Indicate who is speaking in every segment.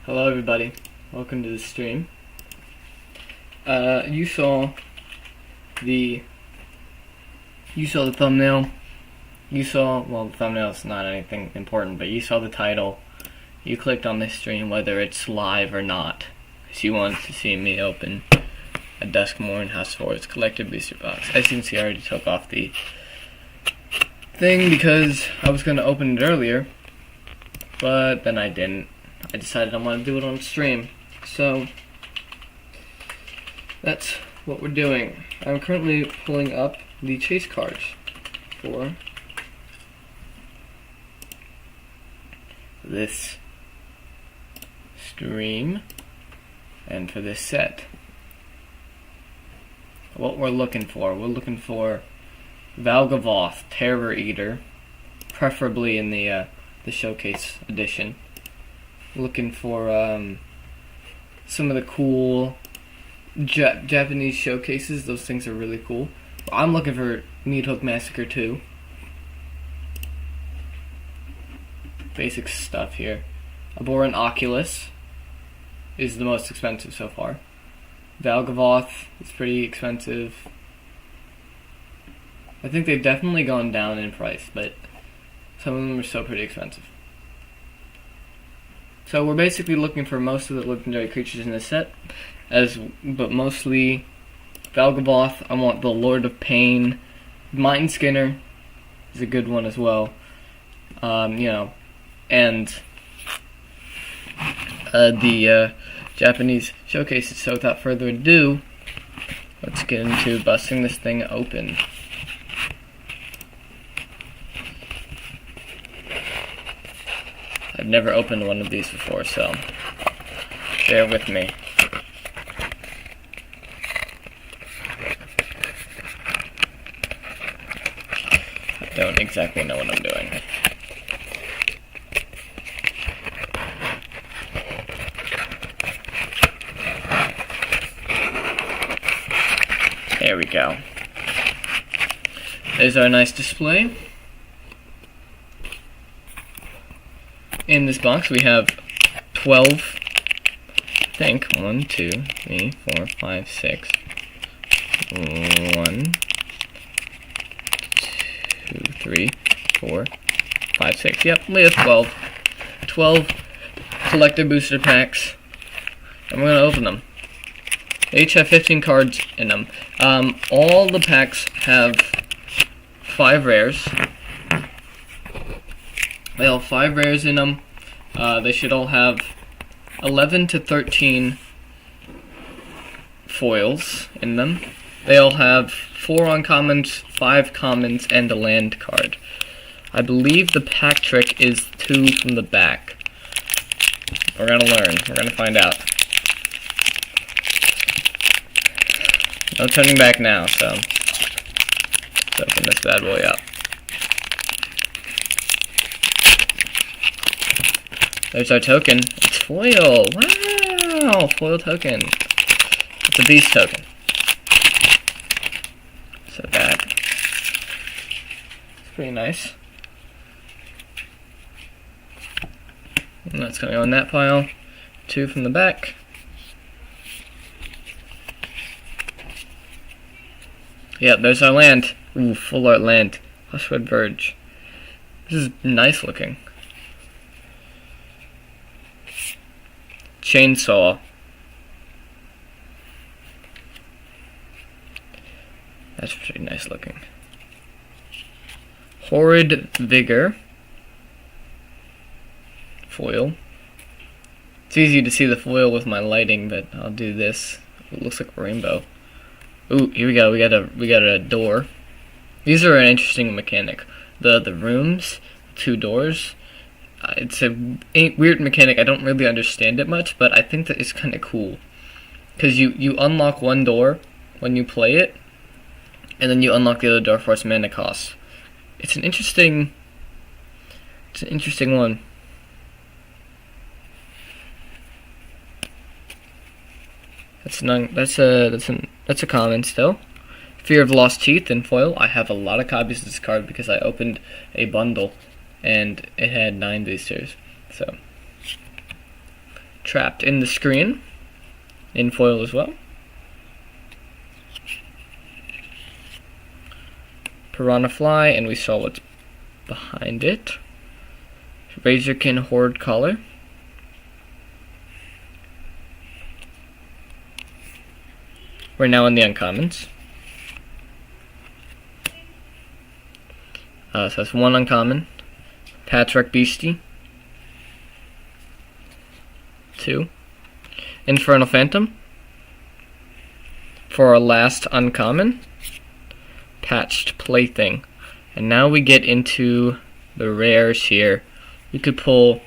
Speaker 1: Hello everybody, welcome to the stream. You saw the thumbnail. Well, the thumbnail's not anything important, but you saw the title. You clicked on this stream whether it's live or not, because you wanted to see me open a Duskmourn House of Horrors Collector Booster Box. As you can see, I already took off the thing because I was going to open it earlier, but then I didn't. I decided I want to do it on stream, so that's what we're doing. I'm currently pulling up the chase cards for this stream and for this set. What we're looking for Valgavoth, Terror Eater, preferably in the showcase edition. Looking for some of the cool Japanese showcases. Those things are really cool. I'm looking for Meathook Massacre 2. Basic stuff here. Aboran Oculus is the most expensive so far. Valgavoth is pretty expensive. I think they've definitely gone down in price, but some of them are still pretty expensive. So we're basically looking for most of the legendary creatures in this set, but mostly Valgavoth. I want the Lord of Pain. Mind Skinner is a good one as well. And the Japanese showcases. So without further ado, let's get into busting this thing open. I've never opened one of these before, so bear with me. I don't exactly know what I'm doing. There we go. There's our nice display. In this box we have 12, I think, 1, 2, 3, 4, 5, 6, 1, 2, 3, 4, 5, 6, yep, we have 12 collector booster packs, and we're going to open them. They each have 15 cards in them. All the packs have 5 rares. They all have 5 rares in them. They should all have 11 to 13 foils in them. They all have 4 uncommons, 5 commons, and a land card. I believe the pack trick is 2 from the back. We're gonna learn. We're gonna find out. No turning back now, so let's open this bad boy up. There's our token. It's foil. Wow, foil token. It's a beast token. So that. It's pretty nice. And that's gonna go in that pile. 2 from the back. Yep, there's our land. Ooh, full art land. Hushwood Verge. This is nice looking. Chainsaw. That's pretty nice looking. Horrid Vigor. Foil. It's easy to see the foil with my lighting, but I'll do this. It looks like a rainbow. Ooh, here we go. We got a door. These are an interesting mechanic. The rooms, 2 doors. It's a weird mechanic. I don't really understand it much, but I think that it's kind of cool. Because you unlock one door when you play it, and then you unlock the other door for its mana cost. It's an interesting one. That's a common still. Fear of Lost Teeth in foil. I have a lot of copies of this card because I opened a bundle and it had 9 boosters. So trapped in the screen, in foil as well. Piranha Fly, and we saw what's behind it. Razorkin Horde Collar. We're now in the uncommons. So that's one uncommon. Patchwork Beastie. 2. Infernal Phantom. For our last uncommon. Patched Plaything. And now we get into the rares here. We could pull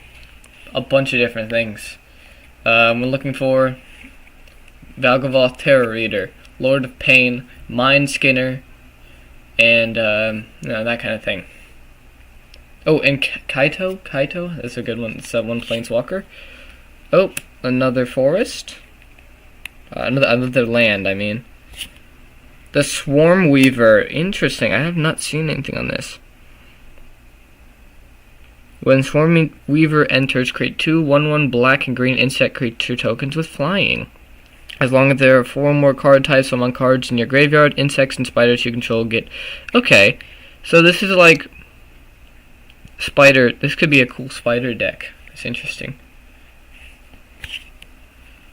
Speaker 1: a bunch of different things. We're looking for Valgavoth Terror Reader, Lord of Pain, Mind Skinner, and that kind of thing. Oh, and Kaito, that's a good one. It's one Planeswalker. Oh, another forest. Another land, I mean. The Swarm Weaver, interesting. I have not seen anything on this. When Swarm Weaver enters, create 2 1/1 black and green insect creature tokens with flying. As long as there are 4 more card types among cards in your graveyard, insects and spiders you control get... Okay, so this is like... Spider... This could be a cool spider deck. It's interesting.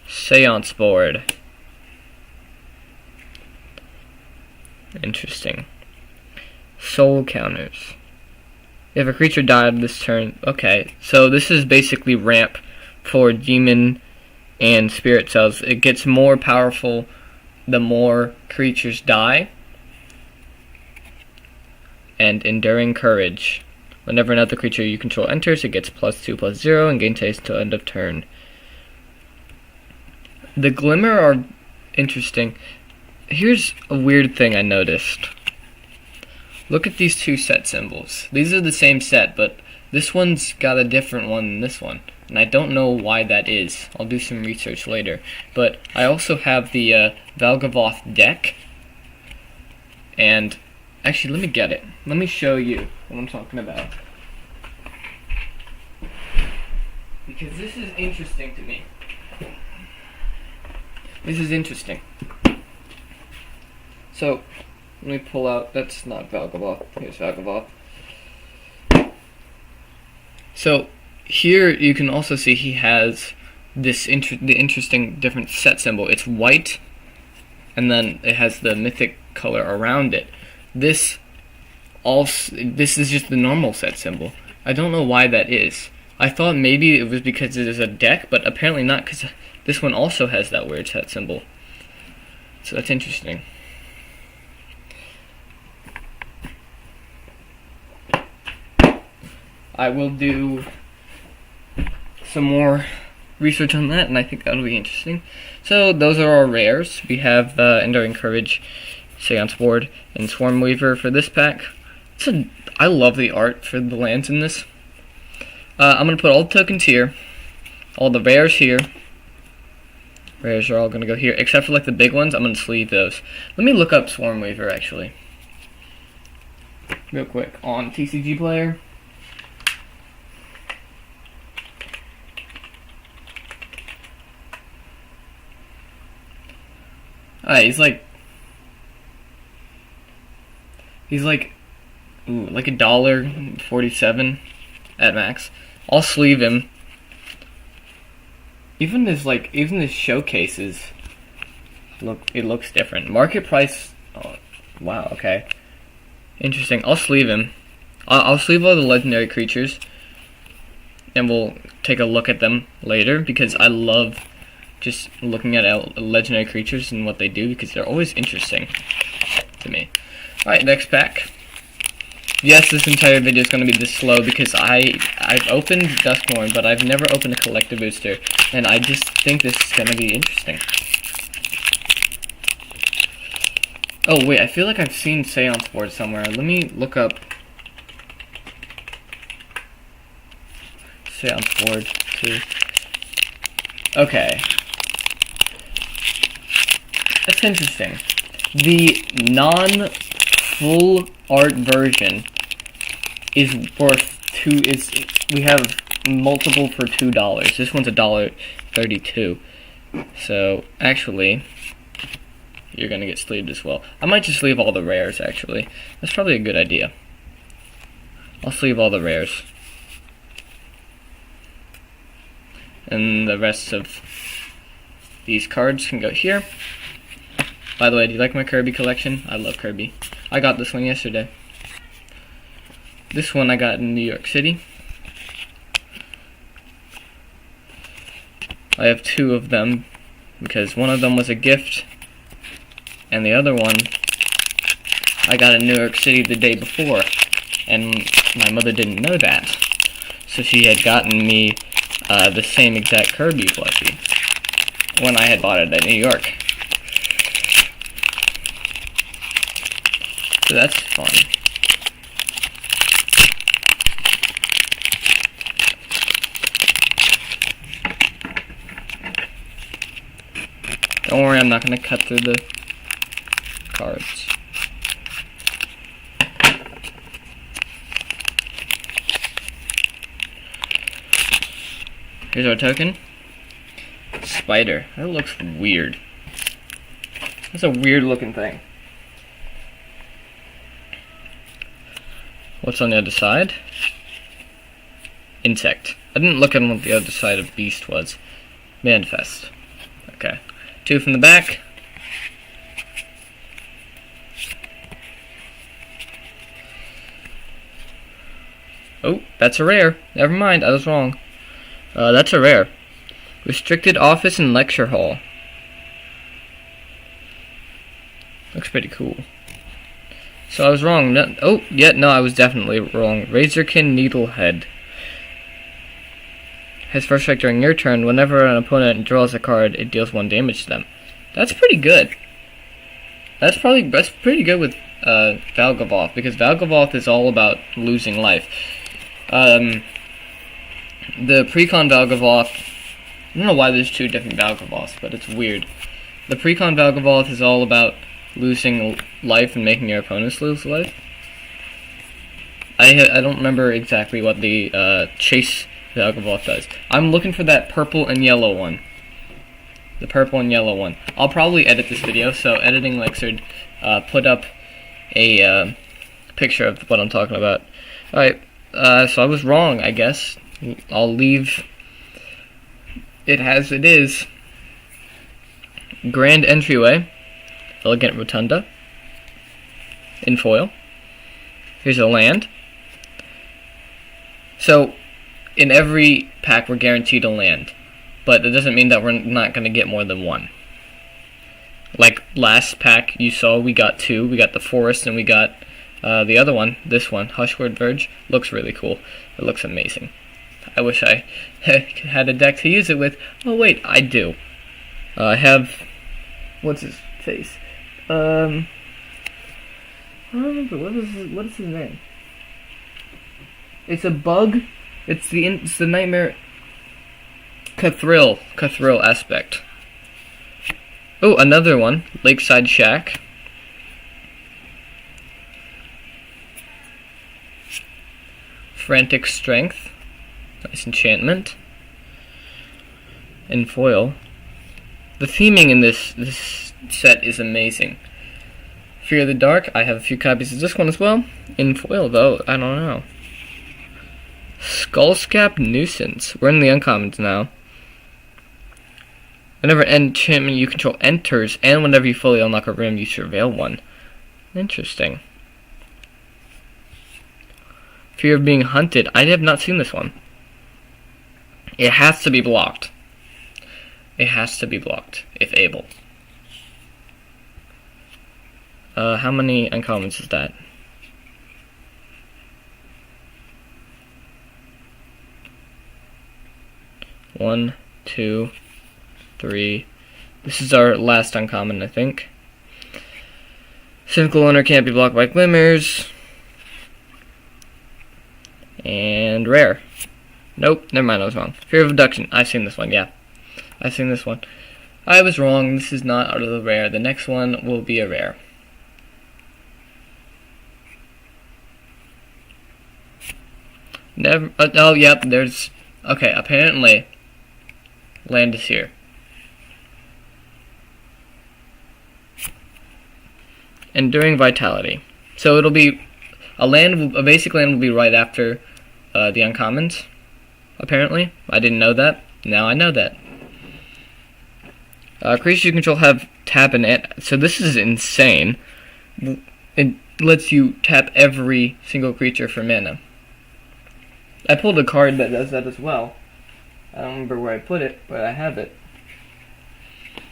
Speaker 1: Seance Board. Interesting. Soul Counters. If a creature died this turn... Okay, so this is basically ramp for Demon and Spirit Cells. It gets more powerful the more creatures die. And Enduring Courage. Whenever another creature you control enters, it gets +2/+0 and gains haste until end of turn. The Glimmer are interesting. Here's a weird thing I noticed. Look at these 2 set symbols. These are the same set, but this one's got a different one than this one. And I don't know why that is. I'll do some research later. But I also have the Valgavoth deck. And actually, let me get it. Let me show you what I'm talking about. Because this is interesting to me. This is interesting. So, let me pull out... That's not Valgavoth. Here's Valgavoth. So, here you can also see he has this the interesting different set symbol. It's white, and then it has the mythic color around it. This is just the normal set symbol. I don't know why that is. I thought maybe it was because it is a deck, but apparently not, because this one also has that weird set symbol. So that's interesting. I will do some more research on that, and I think that'll be interesting. So those are our rares. We have Enduring Courage, Seance Board, and Swarm Weaver for this pack. I love the art for the lands in this. I'm going to put all the tokens here, all the rares here. Rares are all going to go here, except for like the big ones. I'm going to sleeve those. Let me look up Swarm Weaver actually, real quick on TCG Player. He's like $1.47 at max. I'll sleeve him. Even his showcases it looks different. Market price, oh, wow, okay. Interesting. I'll sleeve him. I'll sleeve all the legendary creatures, and we'll take a look at them later, because I love just looking at legendary creatures and what they do, because they're always interesting to me. Alright, next pack. Yes, this entire video is going to be this slow because I've opened Duskmourn, but I've never opened a collector booster, and I just think this is going to be interesting. Oh wait, I feel like I've seen Seance Board somewhere. Let me look up Seance Board too. Okay. That's interesting. The non-full art version is worth we have multiple for $2. This one's $1.30. 32. So, actually, you're gonna get sleeved as well. I might just leave all the rares, actually. That's probably a good idea. I'll sleeve all the rares. And the rest of these cards can go here. By the way, do you like my Kirby collection? I love Kirby. I got this one yesterday. This one I got in New York City. I have 2 of them because one of them was a gift and the other one I got in New York City the day before, and my mother didn't know that, so she had gotten me the same exact Kirby plushie when I had bought it in New York. So that's fun. Don't worry, I'm not going to cut through the cards. Here's our token. Spider. That looks weird. That's a weird looking thing. What's on the other side? Insect. I didn't look at what the other side of beast was. Manifest. Okay. 2 from the back. Oh, that's a rare. Never mind, I was wrong. That's a rare. Restricted office and lecture hall. Looks pretty cool. So I was wrong. No, oh, yeah, no, I was definitely wrong. Razorkin Needlehead. Has first strike during your turn. Whenever an opponent draws a card, it deals 1 damage to them. That's pretty good. That's pretty good with Valgavoth, because Valgavoth is all about losing life. The Precon Valgavoth, I don't know why there's 2 different Valgavoths, but it's weird. The Precon Valgavoth is all about losing life and making your opponents lose life. I don't remember exactly what the Chase Valgavoth does. I'm looking for that purple and yellow one. The purple and yellow one. I'll probably edit this video, so Editing Lexard, put up a picture of what I'm talking about. Alright, so I was wrong, I guess. I'll leave it as it is. Grand Entryway. Elegant Rotunda. In foil. Here's a land. So, in every pack we're guaranteed a land. But it doesn't mean that we're not going to get more than 1. Like last pack you saw, we got 2. We got the Forest and we got the other one, this one, Hushword Verge. Looks really cool. It looks amazing. I wish I had a deck to use it with. Oh wait, I do. I have... What's his face? I don't remember. What is his name? It's a bug. It's the Nightmare... Cathril aspect. Oh, another one. Lakeside Shack. Frantic Strength. Nice enchantment. In foil. The theming in this set is amazing. Fear the Dark. I have a few copies of this one as well. In foil, though, I don't know. Skullscap Nuisance. We're in the uncommons now. Whenever an enchantment you control enters, and whenever you fully unlock a room, you surveil one. Interesting. Fear of Being Hunted. I have not seen this one. It has to be blocked. It has to be blocked, if able. How many uncommons is that? One, 2, 3. This is our last uncommon, I think. Cynical Owner can't be blocked by glimmers. And rare. Nope, never mind, I was wrong. Fear of Abduction. I've seen this one, yeah. I've seen this one. I was wrong, this is not out of the rare. The next one will be a rare. Never, oh, yep, there's, okay, apparently, Land is here. Enduring Vitality. So it'll be a basic land will be right after the uncommons. Apparently, I didn't know that. Now I know that. Creatures you control have tap and so this is insane. It lets you tap every single creature for mana. I pulled a card that does that as well. I don't remember where I put it, but I have it.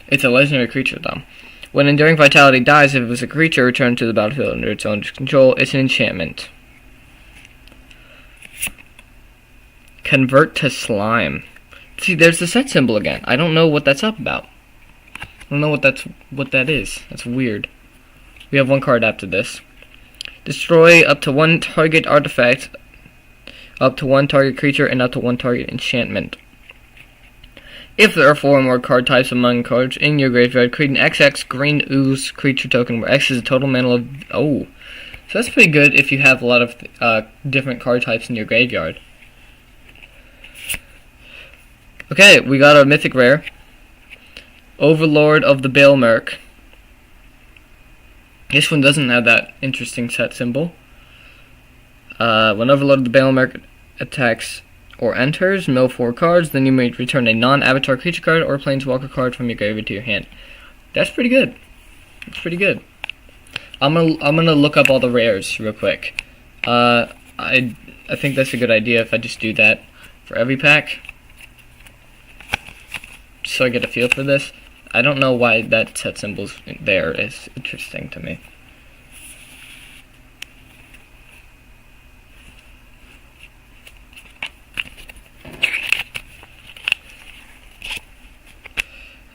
Speaker 1: It's a legendary creature, though. When Enduring Vitality dies, if it was a creature returned to the battlefield under its own control, it's an enchantment. Convert to Slime. See, there's the set symbol again. I don't know what that's up about. I don't know what that is. That's weird. We have one card after this. Destroy up to one target artifact, up to one target creature, and up to one target enchantment. If there are 4 or more card types among cards in your graveyard, create an XX green ooze creature token where X is a total mana of... Oh. So that's pretty good if you have a lot of different card types in your graveyard. Okay, we got our mythic rare. Overlord of the Baelmerk. This one doesn't have that interesting set symbol. When Overlord of the Baelmerk attacks or enters, mill 4 cards, then you may return a non-avatar creature card or planeswalker card from your graveyard to your hand. That's pretty good. That's pretty good. I'm gonna look up all the rares real quick. I think that's a good idea if I just do that for every pack, so I get a feel for this. I don't know why that set symbol's there. It's interesting to me.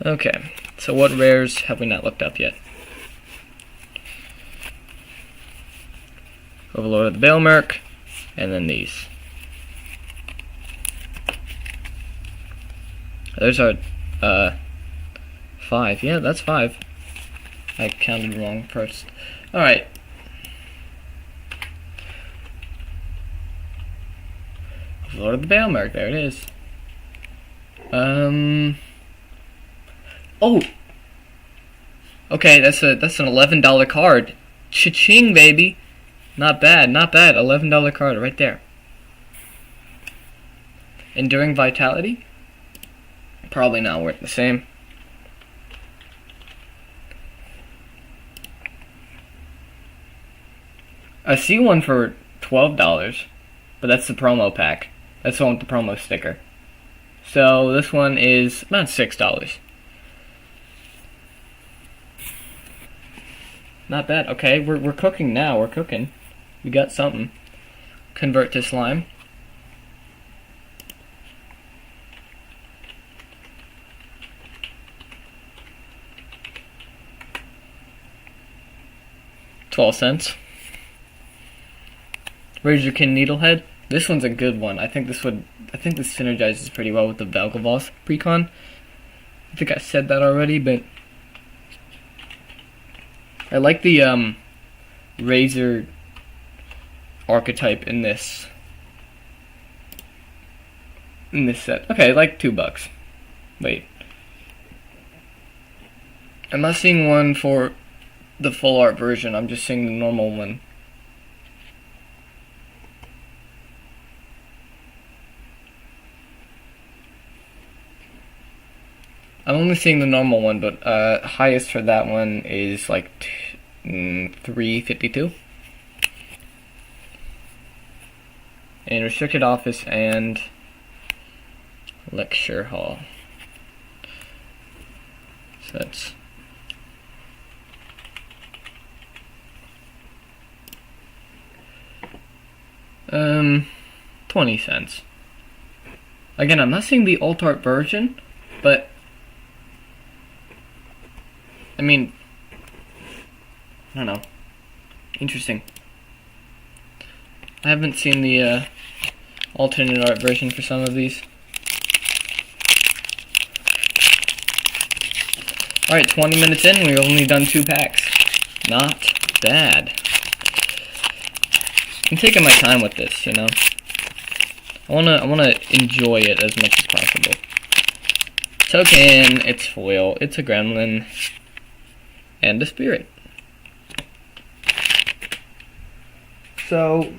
Speaker 1: Okay, so what rares have we not looked up yet? Overlord of the Baelmerk, and then these. There's our 5. Yeah, that's 5. I counted wrong first. Alright. Overlord of the Baelmerk, there it is. Oh! Okay, that's an $11 card. Cha-ching, baby! Not bad, not bad. $11 card right there. Enduring Vitality? Probably not worth the same. I see one for $12, but that's the promo pack. That's the one with the promo sticker. So this one is about $6. Not bad. Okay, we're cooking now. We're cooking. We got something. Convert to Slime. $0.12. Razorkin Needlehead. This one's a good one. I think this synergizes pretty well with the Velgavoth precon. I think I said that already, but I like the Razor archetype in this set. Okay, like $2. Wait. I'm not seeing one for the full art version. I'm just seeing the normal one. I'm only seeing the normal one, but highest for that one is like $3.52. And restricted office and lecture hall. So that's $0.20. Again, I'm not seeing the alt art version, but I mean, I don't know. Interesting. I haven't seen the alternate art version for some of these. Alright, 20 minutes in, we've only done 2 packs. Not bad. I'm taking my time with this, you know. I wanna enjoy it as much as possible. Token, it's foil, it's a gremlin, and a spirit. So,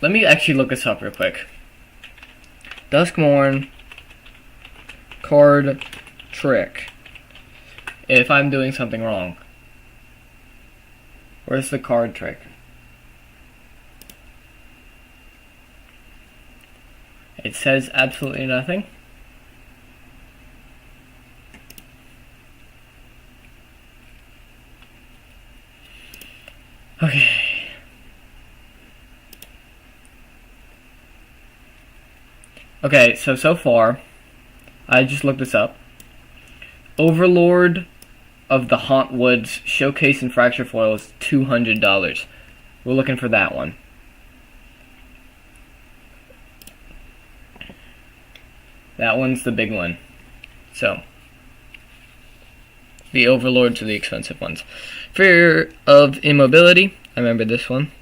Speaker 1: let me actually look this up real quick. Duskmourn card trick. If I'm doing something wrong. Where's the card trick? It says absolutely nothing. Okay. Okay, so far, I just looked this up. Overlord of the Haunt Woods Showcase and Fracture Foil is $200. We're looking for that one. That one's the big one. So, the Overlords are the expensive ones. Fear of Immobility. I remember this one.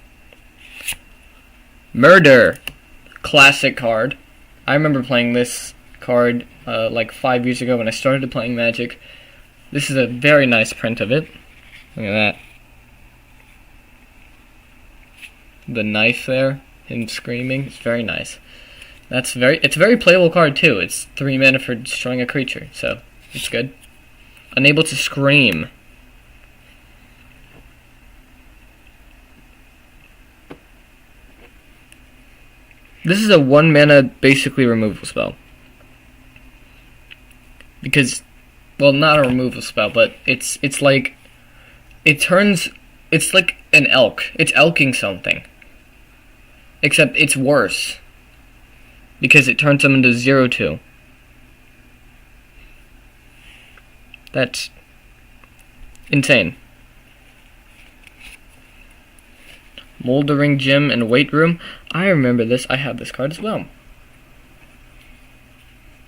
Speaker 1: Murder. Classic card. I remember playing this card like 5 years ago when I started playing Magic. This is a very nice print of it. Look at that. The knife there, him screaming, it's very nice. It's a very playable card too. It's 3 mana for destroying a creature, so it's good. Unable to scream. This is a 1 mana basically removal spell. Because, well, not a removal spell, but it's like, it's like an elk. It's elking something. Except it's worse. Because it turns them into 0/2. That's insane. Moldering Gym and Weight Room. I remember this. I have this card as well.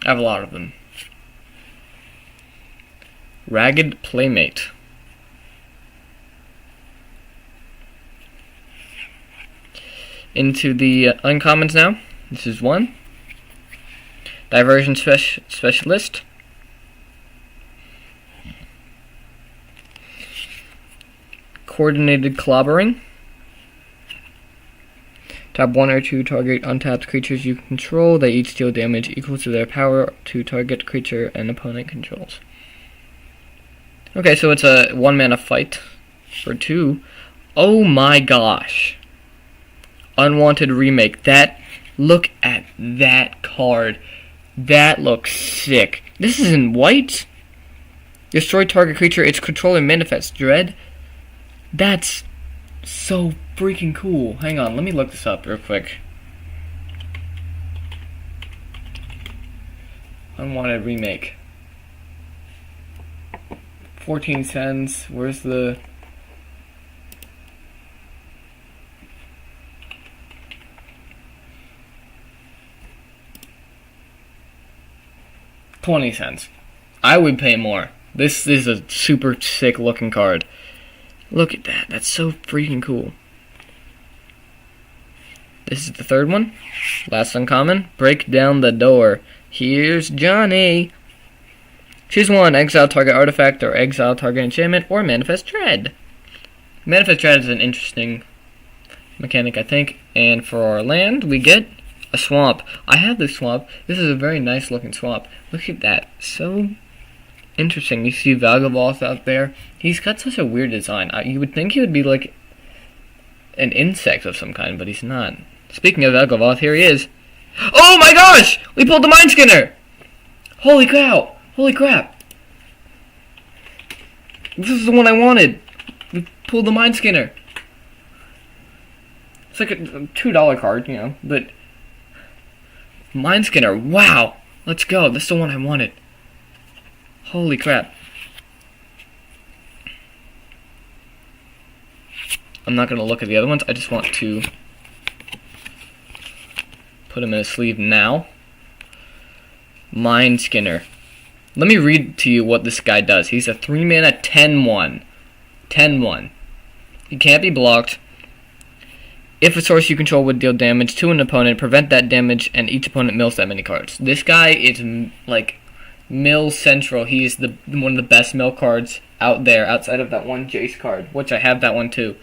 Speaker 1: I have a lot of them. Ragged Playmate. Into the uncommons now. This is one. Diversion Specialist. Coordinated Clobbering. Tap 1 or 2 target untapped creatures you control. They each deal damage equal to their power to target creature and opponent controls. Okay, so it's a 1 mana fight for 2. Oh my gosh. Unwanted Remake. Look at that card. That looks sick. This is in white. Destroy target creature, its controller manifests dread. That's so freaking cool. Hang on, let me look this up real quick. Unwanted Remake. 14 cents. Where's the... $0.20. I would pay more. This is a super sick looking card. Look at that. That's so freaking cool. This is the third one. Last uncommon. Break down the door. Here's Johnny. Choose one. Exile target artifact or exile target enchantment or manifest dread. Manifest dread is an interesting mechanic, I think. And for our land, we get a swamp. I have this swamp. This is a very nice looking swamp. Look at that. So interesting. You see Valgavoth out there. He's got such a weird design. You would think he would be like an insect of some kind, but he's not. Speaking of Valgavoth, here he is. Oh my gosh! We pulled the Mind Skinner! Holy cow! Holy crap! This is the one I wanted. We pulled the Mind Skinner. It's like a $2 card, you know, but Mind Skinner, wow! Let's go, that's the one I wanted. Holy crap. I'm not going to look at the other ones, I just want to put them in a sleeve now. Mind Skinner. Let me read to you what this guy does. He's a 3 mana 10-1. 10-1. He can't be blocked. If a source you control would deal damage to an opponent, prevent that damage, and each opponent mills that many cards. This guy is like Mill Central. He is the one of the best mill cards out there, outside of that one Jace card, which I have that one too.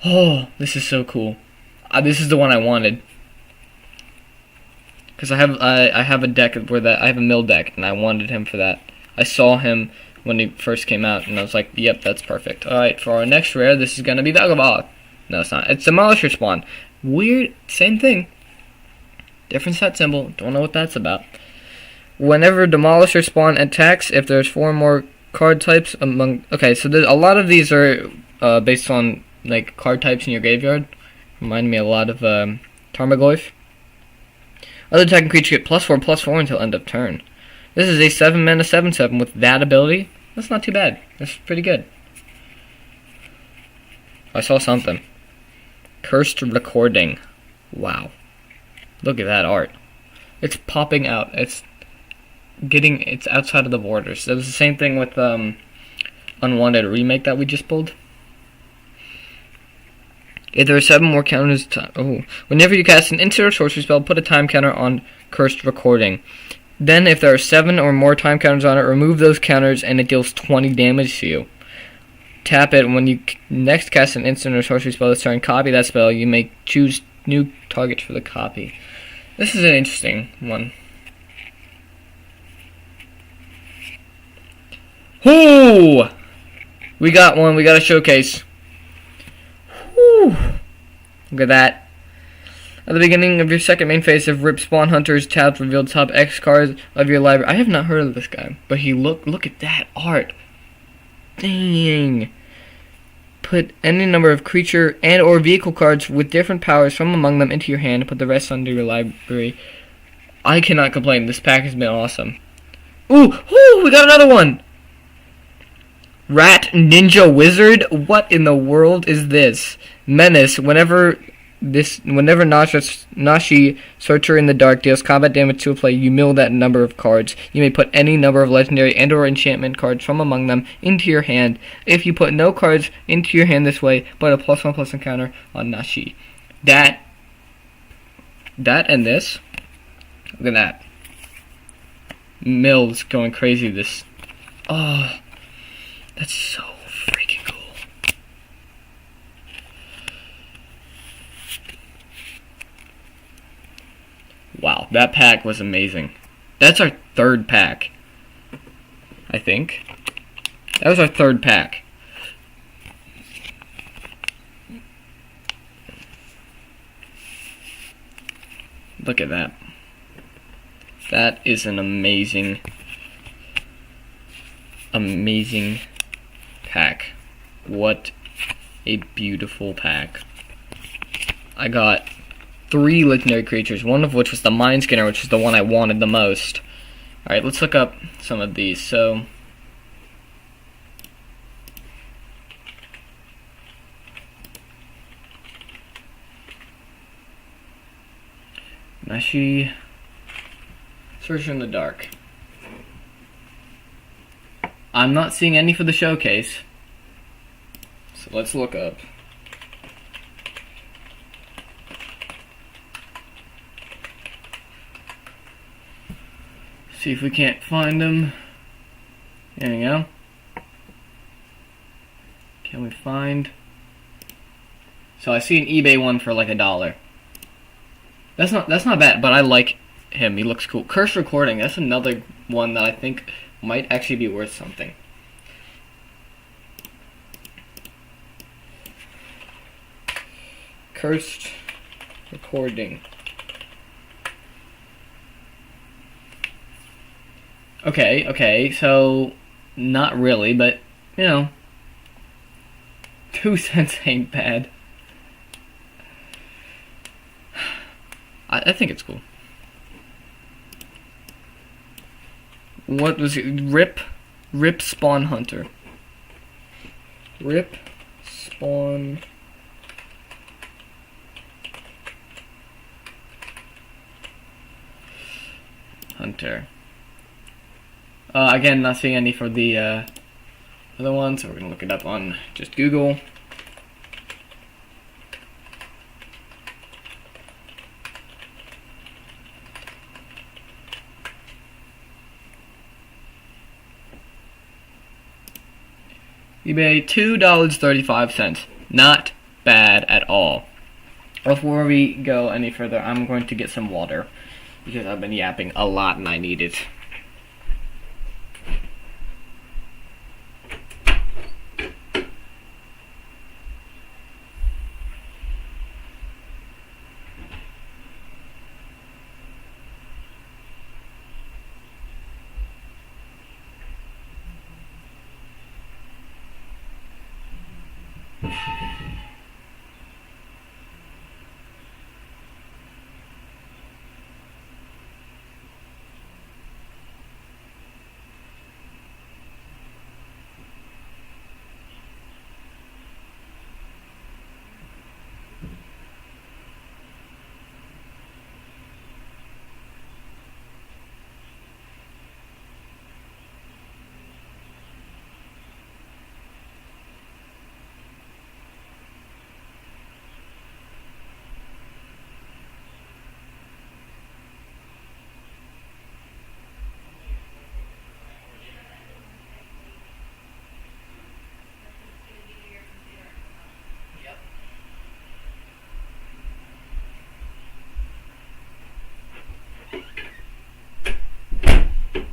Speaker 1: Oh, this is so cool. This is the one I wanted. Because I have a deck where I have a mill deck, and I wanted him for that. I saw him when he first came out, and I was like, yep, that's perfect. Alright, for our next rare, this is going to be Vagabond. No, it's not. It's Demolisher Spawn. Weird, same thing. Different set symbol. Don't know what that's about. Whenever Demolisher Spawn attacks, if there's 4 or more card types among... Okay, so a lot of these are based on like card types in your graveyard. Remind me a lot of Tarmogoyf. Other attacking creatures get +4/+4 until end of turn. This is a 7-mana 7/7 with that ability. That's not too bad. That's pretty good. I saw something. Cursed Recording. Wow. Look at that art. It's popping out. It's outside of the borders. It was the same thing with Unwanted Remake that we just pulled. If there are 7 more counters, whenever you cast an instant or sorcery spell, put a time counter on Cursed Recording. Then, if there are 7 or more time counters on it, remove those counters and it deals 20 damage to you. Tap it when you next cast an instant or sorcery spell this turn. Copy that spell. You may choose new targets for the copy. This is an interesting one. Whoo! We got one. We got a showcase. Whew. Look at that. At the beginning of your second main phase of Rip Spawn Hunters, tabs reveal top X cards of your library. I have not heard of this guy, but look at that art. Dang. Put any number of creature and or vehicle cards with different powers from among them into your hand and put the rest under your library. I cannot complain. This pack has been awesome. Ooh, we got another one. Rat Ninja Wizard? What in the world is this? Menace. Whenever Nashi, Searcher in the Dark, deals combat damage to a player, you mill that number of cards. You may put any number of legendary and or enchantment cards from among them into your hand. If you put no cards into your hand this way, put a +1/+1 counter on Nashi. That and this. Look at that. Mill's going crazy. This. Oh, that's so freaking cool. Wow, that pack was amazing. That's our 3rd pack, I think. That was our 3rd pack. Look at that. That is an amazing pack. What a beautiful pack. I got 3 legendary creatures, one of which was the Mind Skinner, which is the one I wanted the most. Alright, let's look up some of these. So, Nashi, Searcher in the Dark. I'm not seeing any for the showcase. So let's look up. See if we can't find them. There we go. Can we find? So I see an eBay one for like $1. That's not bad, but I like him. He looks cool. Cursed Recording. That's another one that I think might actually be worth something. Cursed Recording. Okay, so not really, but you know, 2 cents ain't bad. I think it's cool. What was it? Rip Spawn Hunter. Rip Spawn Hunter. Again, not seeing any for the other one, so we're going to look it up on just Google. eBay, $2.35. Not bad at all. Before we go any further, I'm going to get some water because I've been yapping a lot and I need it.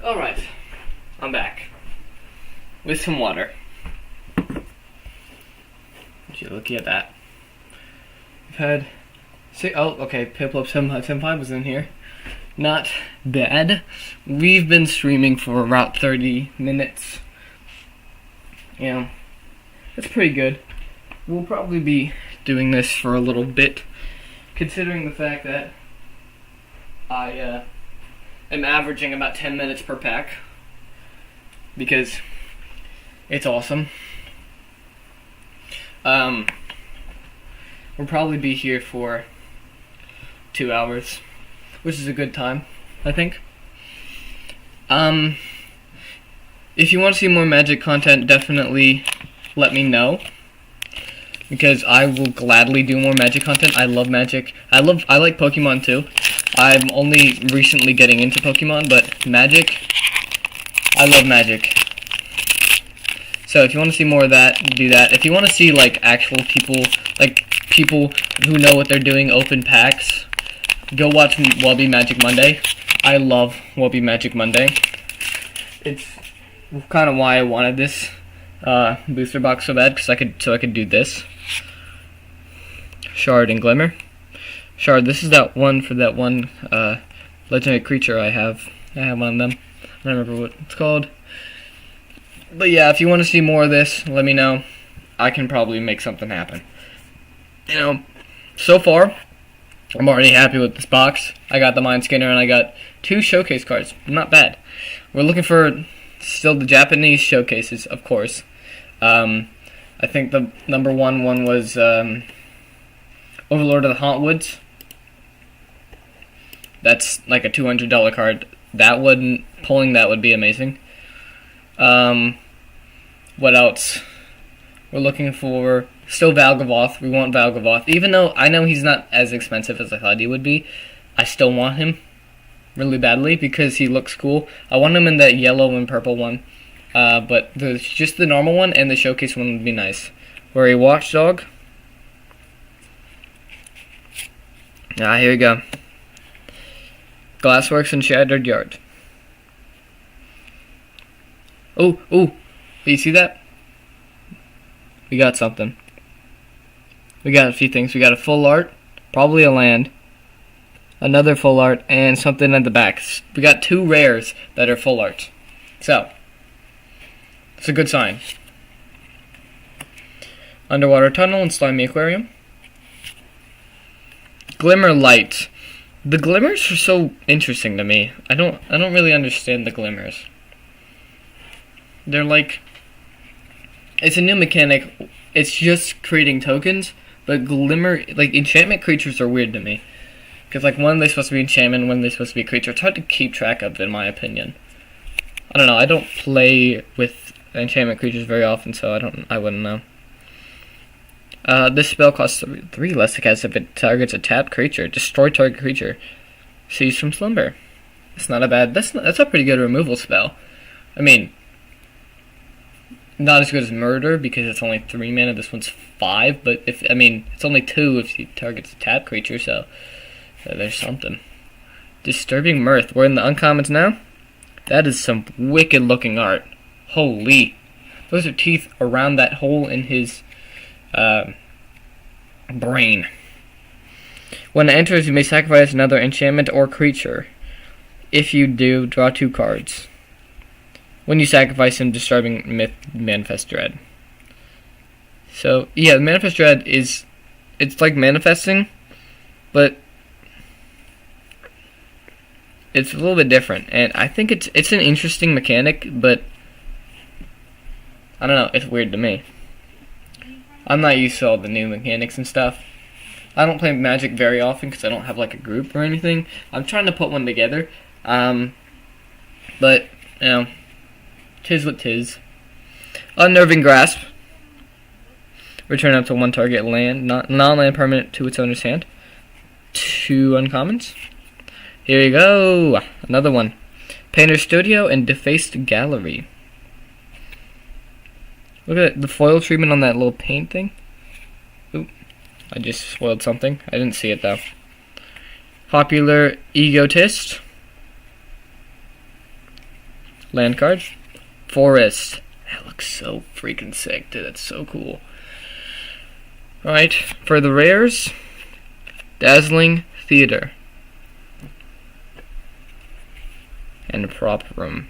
Speaker 1: Alright, I'm back with some water. Would you look at that? We've had Piplup Senpai was in here. Not bad. We've been streaming for about 30 minutes. Yeah, that's pretty good. We'll probably be doing this for a little bit, considering the fact that I am averaging about 10 minutes per pack because it's awesome. We'll probably be here for 2 hours, which is a good time, I think. If you want to see more Magic content, definitely let me know, because I will gladly do more Magic content. I love Magic. I like Pokemon too. I'm only recently getting into Pokemon, but Magic, I love Magic. So if you want to see more of that, do that. If you want to see like actual people, like people who know what they're doing, open packs, go watch Wubby Magic Monday. I love Wubby Magic Monday. It's kind of why I wanted this booster box so bad, because I could do this. Shard and Glimmer. Shard, this is that one for that one legendary creature I have. I have one of them. I don't remember what it's called. But yeah, if you want to see more of this, let me know. I can probably make something happen. You know, so far, I'm already happy with this box. I got the Mind Scanner and I got 2 showcase cards. Not bad. We're looking for still the Japanese showcases, of course. I think the number one was Overlord of the Hauntwoods. That's like a $200 card. Pulling that would be amazing. What else? We're looking for still Valgavoth. We want Valgavoth. Even though I know he's not as expensive as I thought he would be, I still want him really badly because he looks cool. I want him in that yellow and purple one. But just the normal one and the showcase one would be nice. We're a Watchdog. Here we go. Glassworks and Shattered Yard. Oh, do you see that? We got something. We got a few things. We got a full art, probably a land, another full art, and something at the back. We got 2 rares that are full art. So, it's a good sign. Underwater Tunnel and Slimy Aquarium. Glimmer Light. The glimmers are so interesting to me. I don't really understand the glimmers. They're like, it's a new mechanic. It's just creating tokens, but glimmer, like enchantment creatures are weird to me. Because like when they're supposed to be enchantment, when they're supposed to be a creature, it's hard to keep track of, in my opinion. I don't know. I don't play with enchantment creatures very often, so I wouldn't know. This spell costs 3 less to cast if it targets a tapped creature. Destroy target creature. Seize from slumber. That's not a bad. That's a pretty good removal spell. I mean, not as good as Murder because it's only 3 mana. This one's 5, but it's only 2 if you target a tap creature. So there's something. Disturbing Mirth. We're in the uncommons now. That is some wicked looking art. Holy, those are teeth around that hole in his brain. When it enters, you may sacrifice another enchantment or creature. If you do, draw 2 cards. When you sacrifice him, Disturbing Myth, Manifest Dread. So, yeah, Manifest Dread it's like manifesting, but it's a little bit different. And I think it's an interesting mechanic, but I don't know, it's weird to me. I'm not used to all the new mechanics and stuff. I don't play Magic very often because I don't have like a group or anything. I'm trying to put one together. But, you know, tis what tis. Unnerving Grasp. Return up to 1 target land, non-land permanent to its owner's hand. 2 uncommons. Here you go. Another one. Painter Studio and Defaced Gallery. Look at the foil treatment on that little paint thing. Oop. I just spoiled something. I didn't see it though. Popular Egotist. Land card. Forest. That looks so freaking sick, dude. That's so cool. Alright, for the rares, Dazzling Theater. And Prop Room.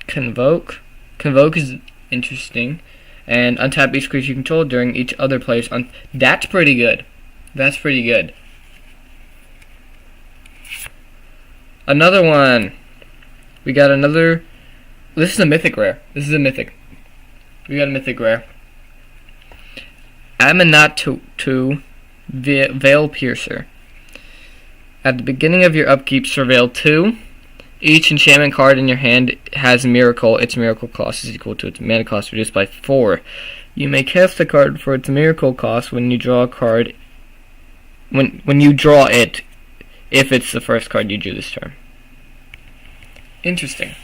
Speaker 1: Convoke. Convoke is interesting. And untap each creature you control during each other player's that's pretty good. That's pretty good. Another one. We got another. This is a mythic rare. This is a mythic. We got a mythic rare. Aminatu Veil Piercer. At the beginning of your upkeep, surveil 2. Each enchantment card in your hand has Miracle. Its Miracle cost is equal to its mana cost reduced by 4. You may cast a card for its Miracle cost when you draw a card. When you draw it, if it's the first card you drew this turn. Interesting.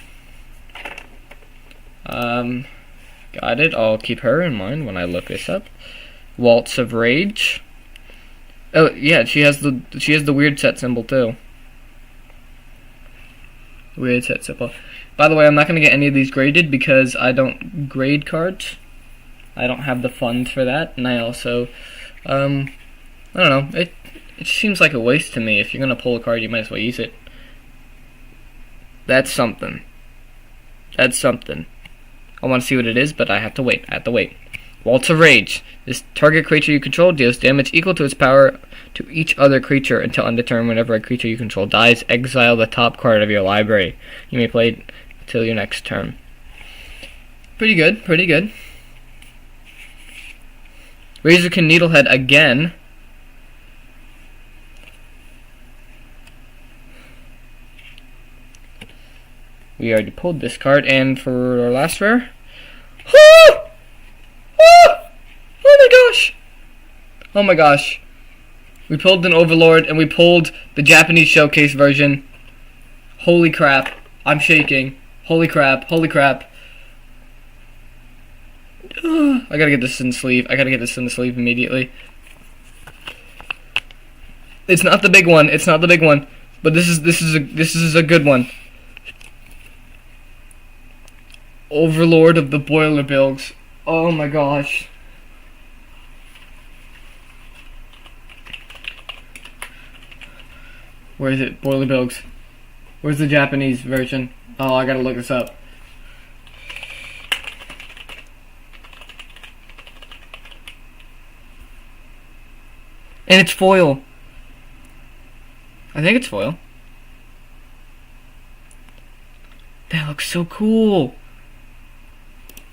Speaker 1: Got it. I'll keep her in mind when I look this up. Waltz of Rage. Oh yeah, she has the weird set symbol too. Weird set symbol. By the way, I'm not gonna get any of these graded because I don't grade cards. I don't have the funds for that, and I also, I don't know. It seems like a waste to me. If you're gonna pull a card, you might as well use it. That's something. That's something. I want to see what it is, but I have to wait. Waltz of Rage. This target creature you control deals damage equal to its power to each other creature until undetermined. Whenever a creature you control dies, exile the top card of your library. You may play it till your next turn. Pretty good, pretty good. Razorkin Needlehead again. We already pulled this card, and for our last rare... Oh! Oh! Oh my gosh! Oh my gosh. We pulled an Overlord, and we pulled the Japanese showcase version. Holy crap. I'm shaking. Holy crap. Holy crap. I gotta get this in the sleeve. I gotta get this in the sleeve immediately. It's not the big one. It's not the big one. But this is a good one. Overlord of the Boiler Bills. Oh my gosh. Where is it? Boiler Bills. Where's the Japanese version? Oh, I gotta look this up. And it's foil. I think it's foil. That looks so cool.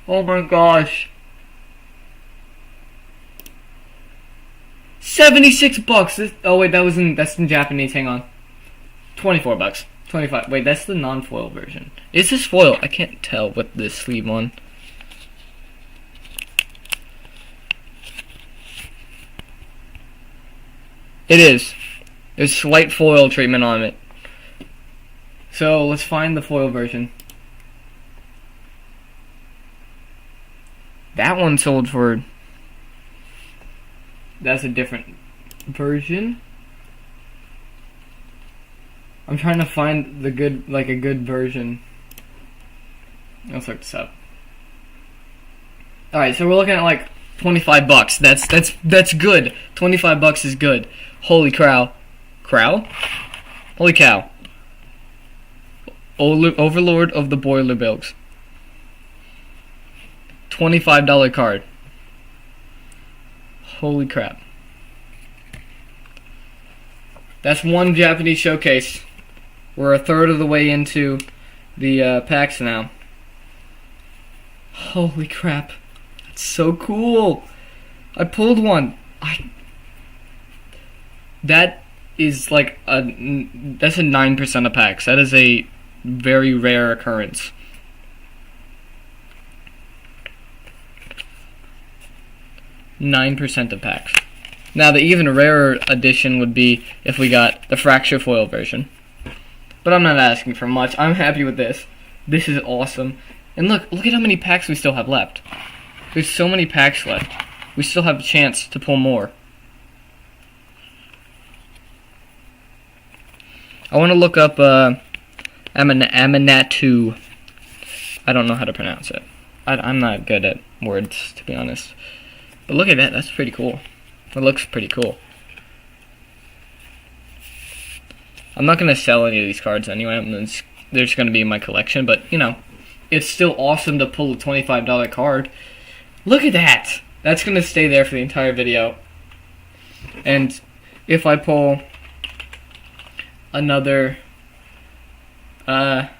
Speaker 1: Oh my gosh. $76. Oh wait, that's in Japanese. Hang on. $24. 25. Wait, that's the non-foil version. Is this foil? I can't tell with this sleeve on. It is. There's slight foil treatment on it. So let's find the foil version. that one sold for... That's a different version. I'm trying to find the good, like a good version. Let's look this up. Alright, so we're looking at like $25. That's good. $25 is good. Holy crow. Crow? Holy cow. Overlord of the Boiler Bills. $25 card. Holy crap. That's one Japanese showcase. We're a third of the way into the packs now. Holy crap. That's so cool. I pulled one. That is like that's a 9% of packs. That is a very rare occurrence. %9 of packs. Now the even rarer edition would be if we got the fracture foil version. But I'm not asking for much. I'm happy with this. This is awesome. And look at how many packs we still have left. There's so many packs left. We still have a chance to pull more. I want to look up Amanatu. I don't know how to pronounce it. I'm not good at words, to be honest. But look at that. That's pretty cool. It looks pretty cool. I'm not going to sell any of these cards anyway. They're just going to be in my collection. But, you know, it's still awesome to pull a $25 card. Look at that. That's going to stay there for the entire video. And if I pull another... if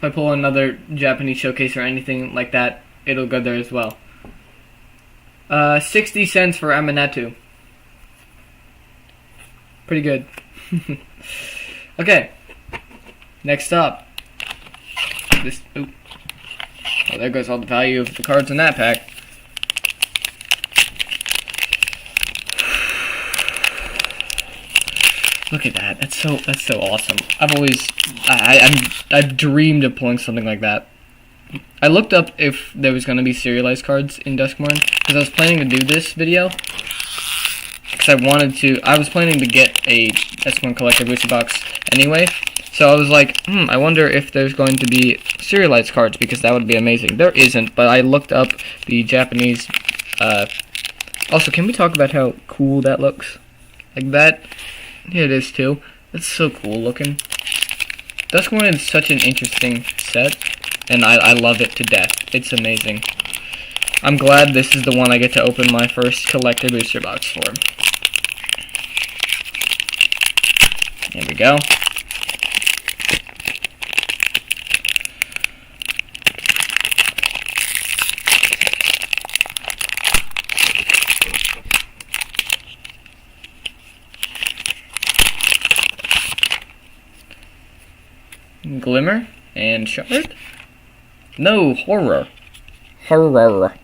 Speaker 1: I pull another Japanese showcase or anything like that, it'll go there as well. 60 cents for Amanatu. Pretty good. Okay. Next up. Oh, there goes all the value of the cards in that pack. Look at that. That's so awesome. I've dreamed of pulling something like that. I looked up if there was going to be serialized cards in Duskmourn because I was planning to do this video. Because I was planning to get a Duskmourn Collector booster box anyway. So I was like, I wonder if there's going to be serialized cards because that would be amazing. There isn't, but I looked up the Japanese. Also, can we talk about how cool that looks? Like that. Yeah, it is too. It's so cool looking. Duskmourn is such an interesting set, and I love it to death. It's amazing. I'm glad this is the one I get to open my first collector booster box for. There we go. Glimmer and Shard? No, Horror. Horror.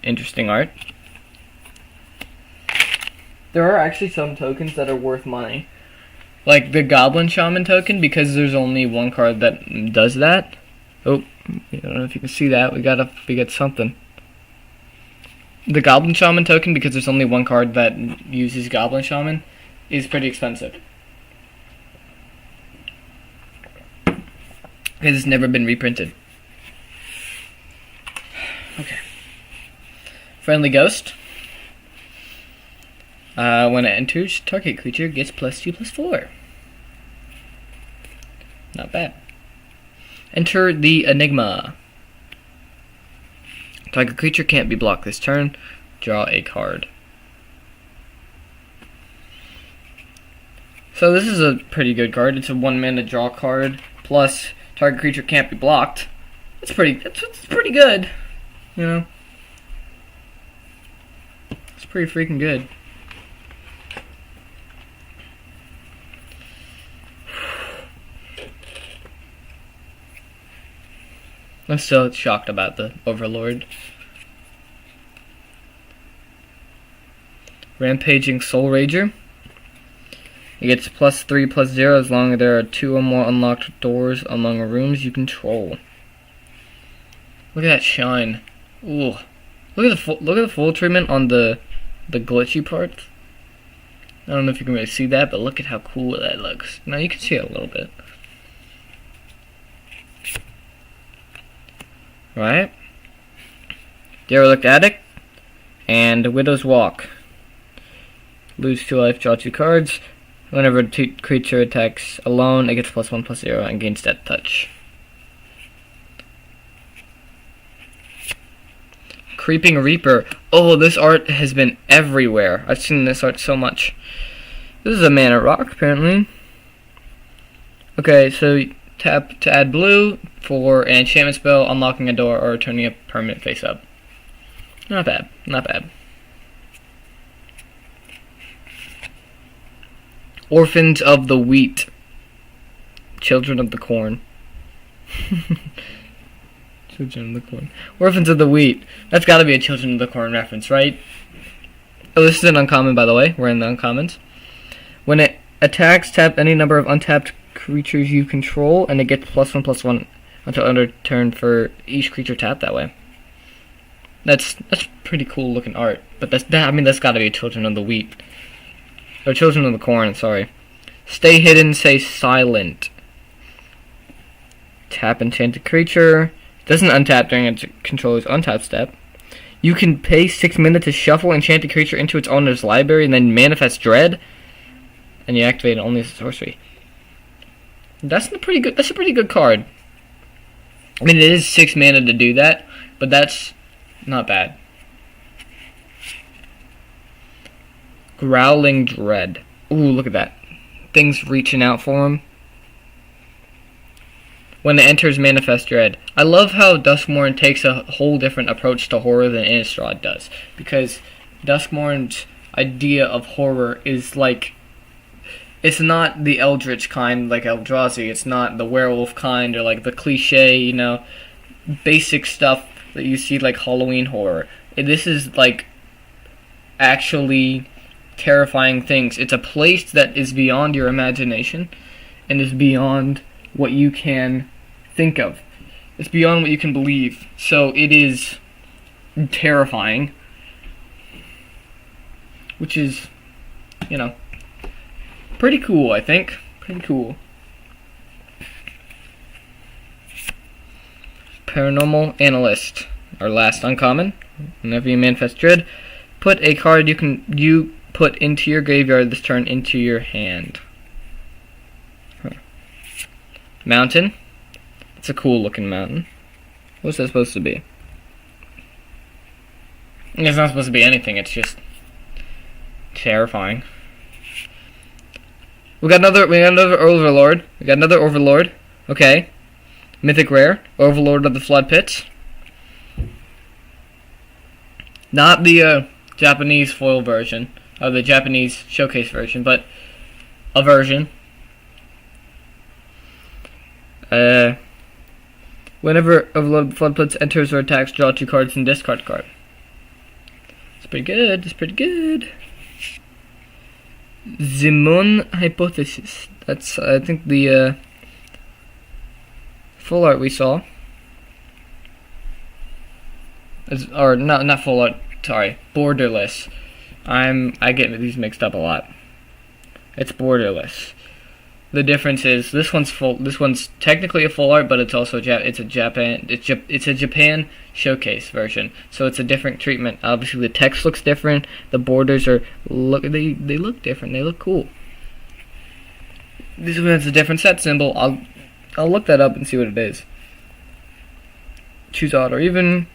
Speaker 1: Interesting art. There are actually some tokens that are worth money. Like the Goblin Shaman token, because there's only one card that does that. Oh, I don't know if you can see that. We get something. The Goblin Shaman token, because there's only one card that uses Goblin Shaman, is pretty expensive. Because it's never been reprinted. Okay. Friendly Ghost. When it enters, target creature gets +2/+4. Not bad. Enter the Enigma. Target creature can't be blocked this turn. Draw a card. So this is a pretty good card. It's a 1-mana draw card. Plus, target creature can't be blocked. It's pretty good. You know? It's pretty freaking good. I'm still shocked about the Overlord. Rampaging Soul Rager. It gets +3/+0 as long as there are 2 or more unlocked doors among rooms you control. Look at that shine. Ooh. Look at the full treatment on the glitchy parts. I don't know if you can really see that, but look at how cool that looks. Now you can see it a little bit. Right? Derelict Attic and Widow's Walk. Lose 2 life, draw 2 cards. Whenever a creature attacks alone, it gets +1/+0 and gains Death Touch. Creeping Reaper. Oh, this art has been everywhere. I've seen this art so much. This is a mana rock, apparently. Okay, so tap to add blue for an enchantment spell, unlocking a door, or turning a permanent face up. Not bad. Not bad. Orphans of the Wheat. Children of the Corn. Children of the Corn. Orphans of the Wheat. That's gotta be a Children of the Corn reference, right? Oh, this is an uncommon, by the way. We're in the uncommons. When it attacks, tap any number of untapped creatures you control, and it gets +1/+1 until end of turn for each creature tapped that way. That's pretty cool looking art. But that's gotta be a Children of the Wheat. Or Children of the Corn, sorry. Stay hidden, stay silent. Tap enchanted creature. Doesn't untap during its controller's untap step. You can pay 6 mana to shuffle enchanted creature into its owner's library and then manifest dread. And you activate it only as a sorcery. That's a pretty good card. I mean, it is 6 mana to do that, but that's not bad. Growling Dread. Ooh, look at that. Things reaching out for him. When it enters Manifest Dread. I love how Duskmourn takes a whole different approach to horror than Innistrad does. Because Duskmourn's idea of horror is like... It's not the Eldritch kind like Eldrazi. It's not the werewolf kind or like the cliche, you know, basic stuff that you see like Halloween horror. This is like actually terrifying things. It's a place that is beyond your imagination and is beyond what you can think of. It's beyond what you can believe. So it is terrifying. Which is, you know, pretty cool, I think. Pretty cool. Paranormal Analyst. Our last uncommon. Whenever you manifest dread, put a card you put into your graveyard this turn into your hand. Mountain. It's a cool looking mountain. What's that supposed to be? It's not supposed to be anything, it's just terrifying. We got another Overlord. Okay. Mythic Rare. Overlord of the Flood Pits. Not the Japanese foil version. Or the Japanese showcase version, but a version. Whenever Overlord of the Flood Pits enters or attacks, draw 2 cards and discard a card. It's pretty good. It's pretty good. Zimun Hypothesis. That's, I think, the full art we saw. Or not full art. Sorry, borderless. I get these mixed up a lot. It's borderless. The difference is this one's full. This one's technically a full art, but it's also it's a Japan showcase version. So it's a different treatment. Obviously, the text looks different. The borders they look different. They look cool. This one has a different set symbol. I'll look that up and see what it is. Choose odd or even.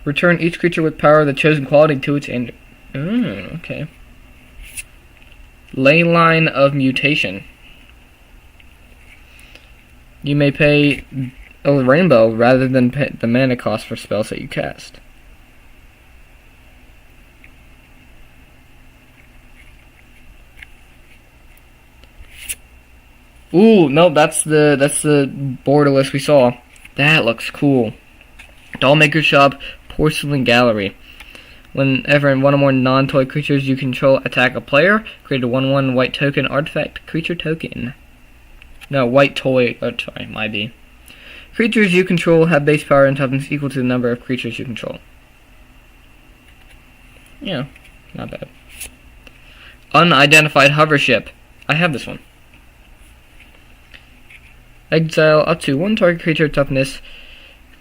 Speaker 1: Return each creature with power of the chosen quality to its ender. Okay. Leyline of Mutation. You may pay a rainbow rather than pay the mana cost for spells that you cast. Ooh, no, that's the borderless we saw. That looks cool. Dollmaker Shop, Porcelain Gallery. Whenever one or more non-toy creatures you control attack a player, create a 1/1 white token artifact creature token. No, white toy. Oh, sorry, might be. Creatures you control have base power and toughness equal to the number of creatures you control. Yeah, not bad. Unidentified hover ship. I have this one. Exile up to one target creature toughness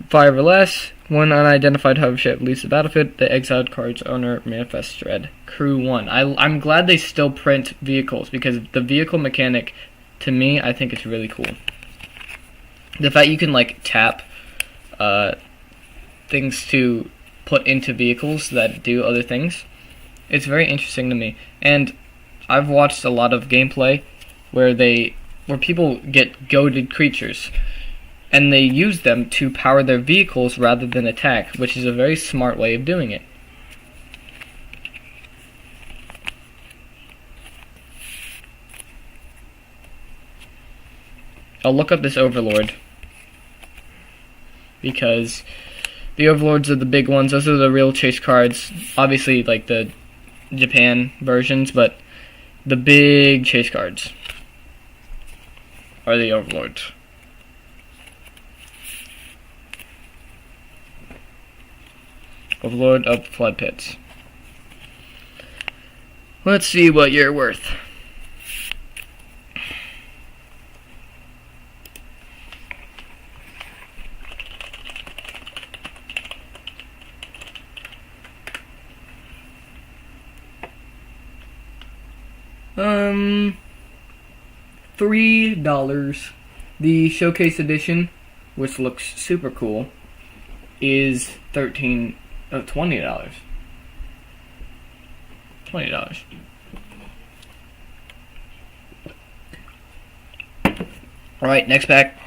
Speaker 1: 5 or less. One unidentified hover ship leaves the battlefield. The exiled card's owner manifests dread. Crew 1. I'm glad they still print vehicles, because the vehicle mechanic, to me, I think it's really cool. The fact you can like tap things to put into vehicles that do other things, it's very interesting to me. And I've watched a lot of gameplay where people get goated creatures, and they use them to power their vehicles rather than attack, which is a very smart way of doing it. I'll look up this Overlord, because the Overlords are the big ones. Those are the real chase cards. Obviously, like the Japan versions, but the big chase cards are the Overlords. Overlord of Flood Pits. Let's see what you're worth. $3. The Showcase Edition, which looks super cool, is $20. $20. Alright, next pack.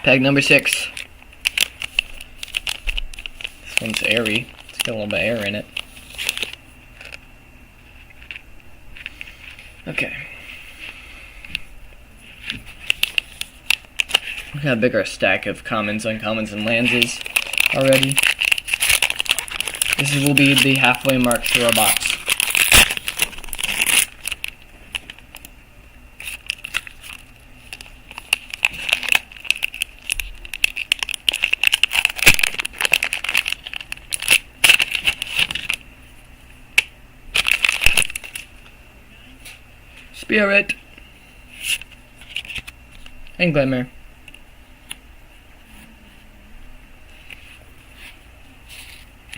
Speaker 1: Pack number 6. This one's airy. It's got a little bit of air in it. Okay. Look how big our stack of commons, uncommons, and lands is already. This will be the halfway mark through our box. Spirit and Glimmer.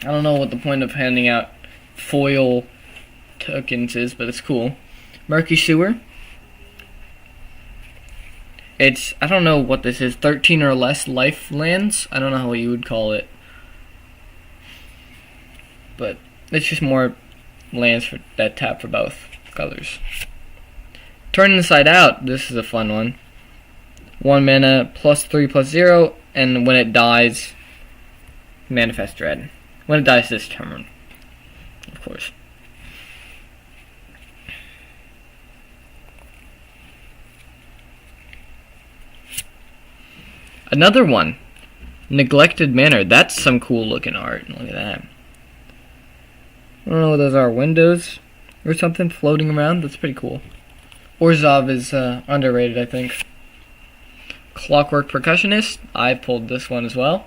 Speaker 1: I don't know what the point of handing out foil tokens is, but it's cool. Murky Sewer. It's, I don't know what this is, 13 or less life lands? I don't know how you would call it. But it's just more lands that tap for both colors. Turn Inside Out. This is a fun one. 1 mana, +3/+0, and when it dies, manifest dread. When it dies this turn, of course. Another one, Neglected Manor. That's some cool looking art. Look at that. I don't know what those are, windows or something floating around. That's pretty cool. Orzhov is underrated, I think. Clockwork Percussionist. I pulled this one as well.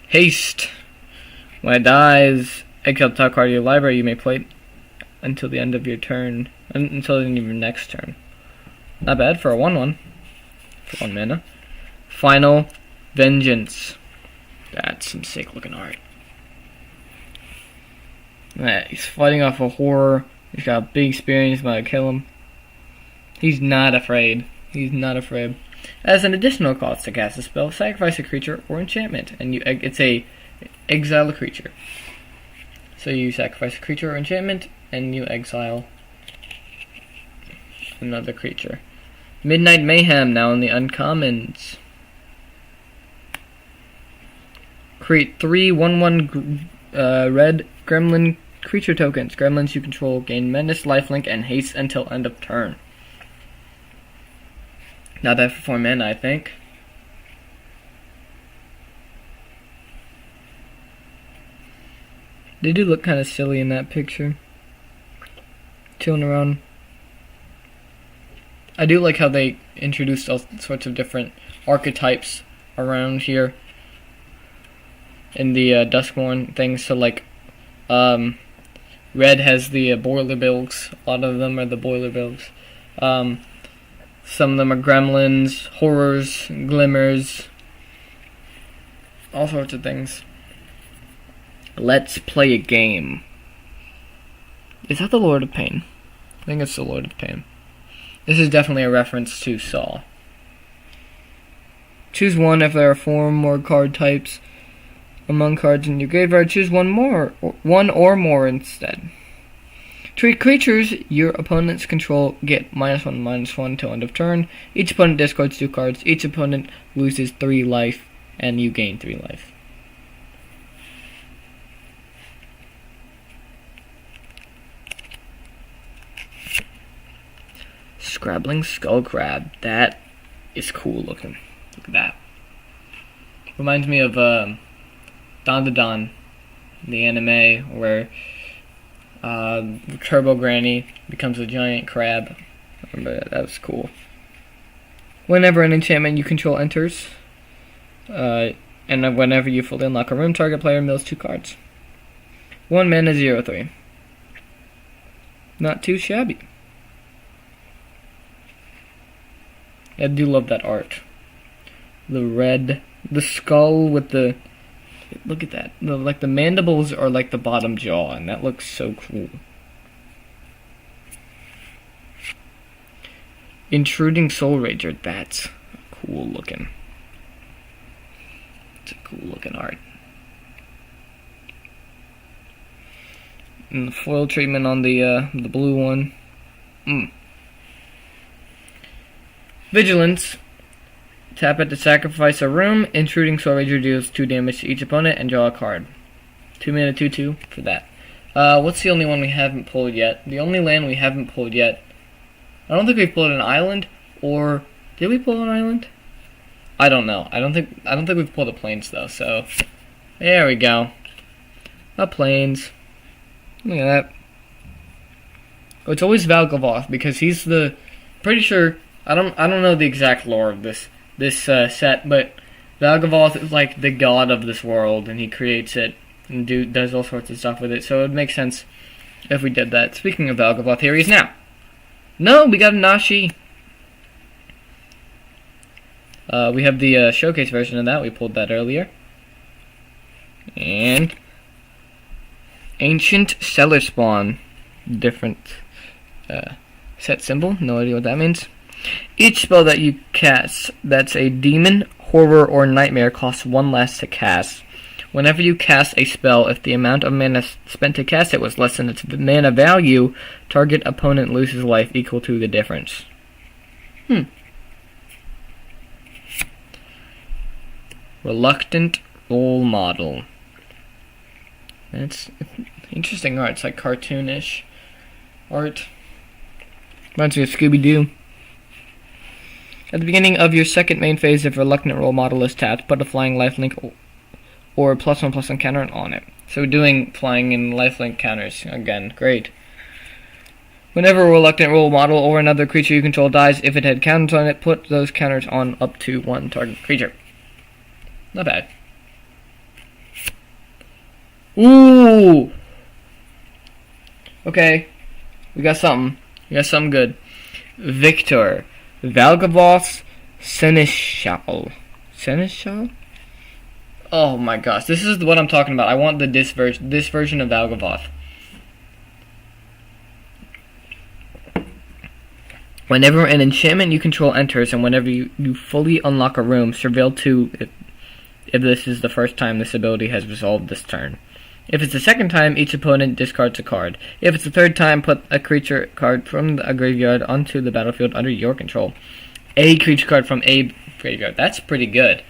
Speaker 1: Haste. When it dies, exile the top card of your library. You may play it until the end of your turn, until the end of your next turn. Not bad for a 1/1. For 1 mana. Final Vengeance. That's some sick looking art. Yeah, he's fighting off a horror. He's got big experience. Might kill him. He's not afraid. He's not afraid. As an additional cost to cast a spell, sacrifice a creature or enchantment, and it's a exile a creature. So you sacrifice a creature or enchantment, and you exile another creature. Midnight Mayhem, now in the uncommons. Create 3 1/1 red gremlin creature tokens. Gremlins you control gain menace, lifelink, and haste until end of turn. Not bad for 4 mana, I think. They do look kind of silly in that picture. Chilling around. I do like how they introduced all sorts of different archetypes around here in the Duskmourn things. So like, red has the boiler bills. A lot of them are the boiler bills. Some of them are gremlins, horrors, glimmers, all sorts of things. Let's play a game. Is that the Lord of Pain? I think it's the Lord of Pain. This is definitely a reference to Saw. Choose one if there are 4 more card types among cards in your graveyard. Choose one or more instead. Treat creatures your opponents control get -1/-1 till end of turn. Each opponent discards 2 cards. Each opponent loses 3 life, and you gain 3 life. Scrabbling Skull Crab. That is cool looking. Look at that. Reminds me of Don the Don, the anime where Turbo Granny becomes a giant crab. I remember that. That was cool. Whenever an enchantment you control enters, and whenever you fully unlock a room, target player mills 2 cards. 1 mana 0/3. Not too shabby. I do love that art. The red, the skull with the, look at that. Like the mandibles are like the bottom jaw, and that looks so cool. Intruding Soul Rager. That's cool looking. It's a cool looking art. And the foil treatment on the blue one. Vigilance. Tap it to sacrifice a room. Intruding Soul Rager deals 2 damage to each opponent and draw a card. 2 mana 2/2 for that. What's the only one we haven't pulled yet? The only land we haven't pulled yet. I don't think we've pulled an island, or did we pull an island? I don't know. I don't think we've pulled a plains though. So there we go. A plains. Look at that. Oh, it's always Valgavoth because he's the. Pretty sure. I don't know the exact lore of this set, but Valgavoth is like the god of this world, and he creates it and does all sorts of stuff with it. So it would make sense if we did that. Speaking of Valgavoth, here he is now. No, we got a Nashi. We have the showcase version of that. We pulled that earlier. And Ancient Cellar Spawn. Different set symbol. No idea what that means. Each spell that you cast that's a demon, horror, or nightmare costs 1 less to cast. Whenever you cast a spell, if the amount of mana spent to cast it was less than its mana value, target opponent loses life equal to the difference. Reluctant Role Model. That's interesting art. It's like cartoonish art. Reminds me of Scooby-Doo. At the beginning of your second main phase, if Reluctant Role Model is tapped, put a flying lifelink or +1/+1 counter on it. So we're doing flying and lifelink counters again. Great. Whenever a Reluctant Role Model or another creature you control dies, if it had counters on it, put those counters on up to 1 target creature. Not bad. Ooh! Okay. We got something. We got something good. Victor. Valgavoth's Seneschal. Seneschal? Oh my gosh, this is what I'm talking about. I want this version of Valgavoth. Whenever an enchantment you control enters, and whenever you fully unlock a room, surveil 2 if this is the first time this ability has resolved this turn. If it's the second time, each opponent discards a card. If it's the third time, put a creature card from a graveyard onto the battlefield under your control. A creature card from a graveyard. That's pretty good.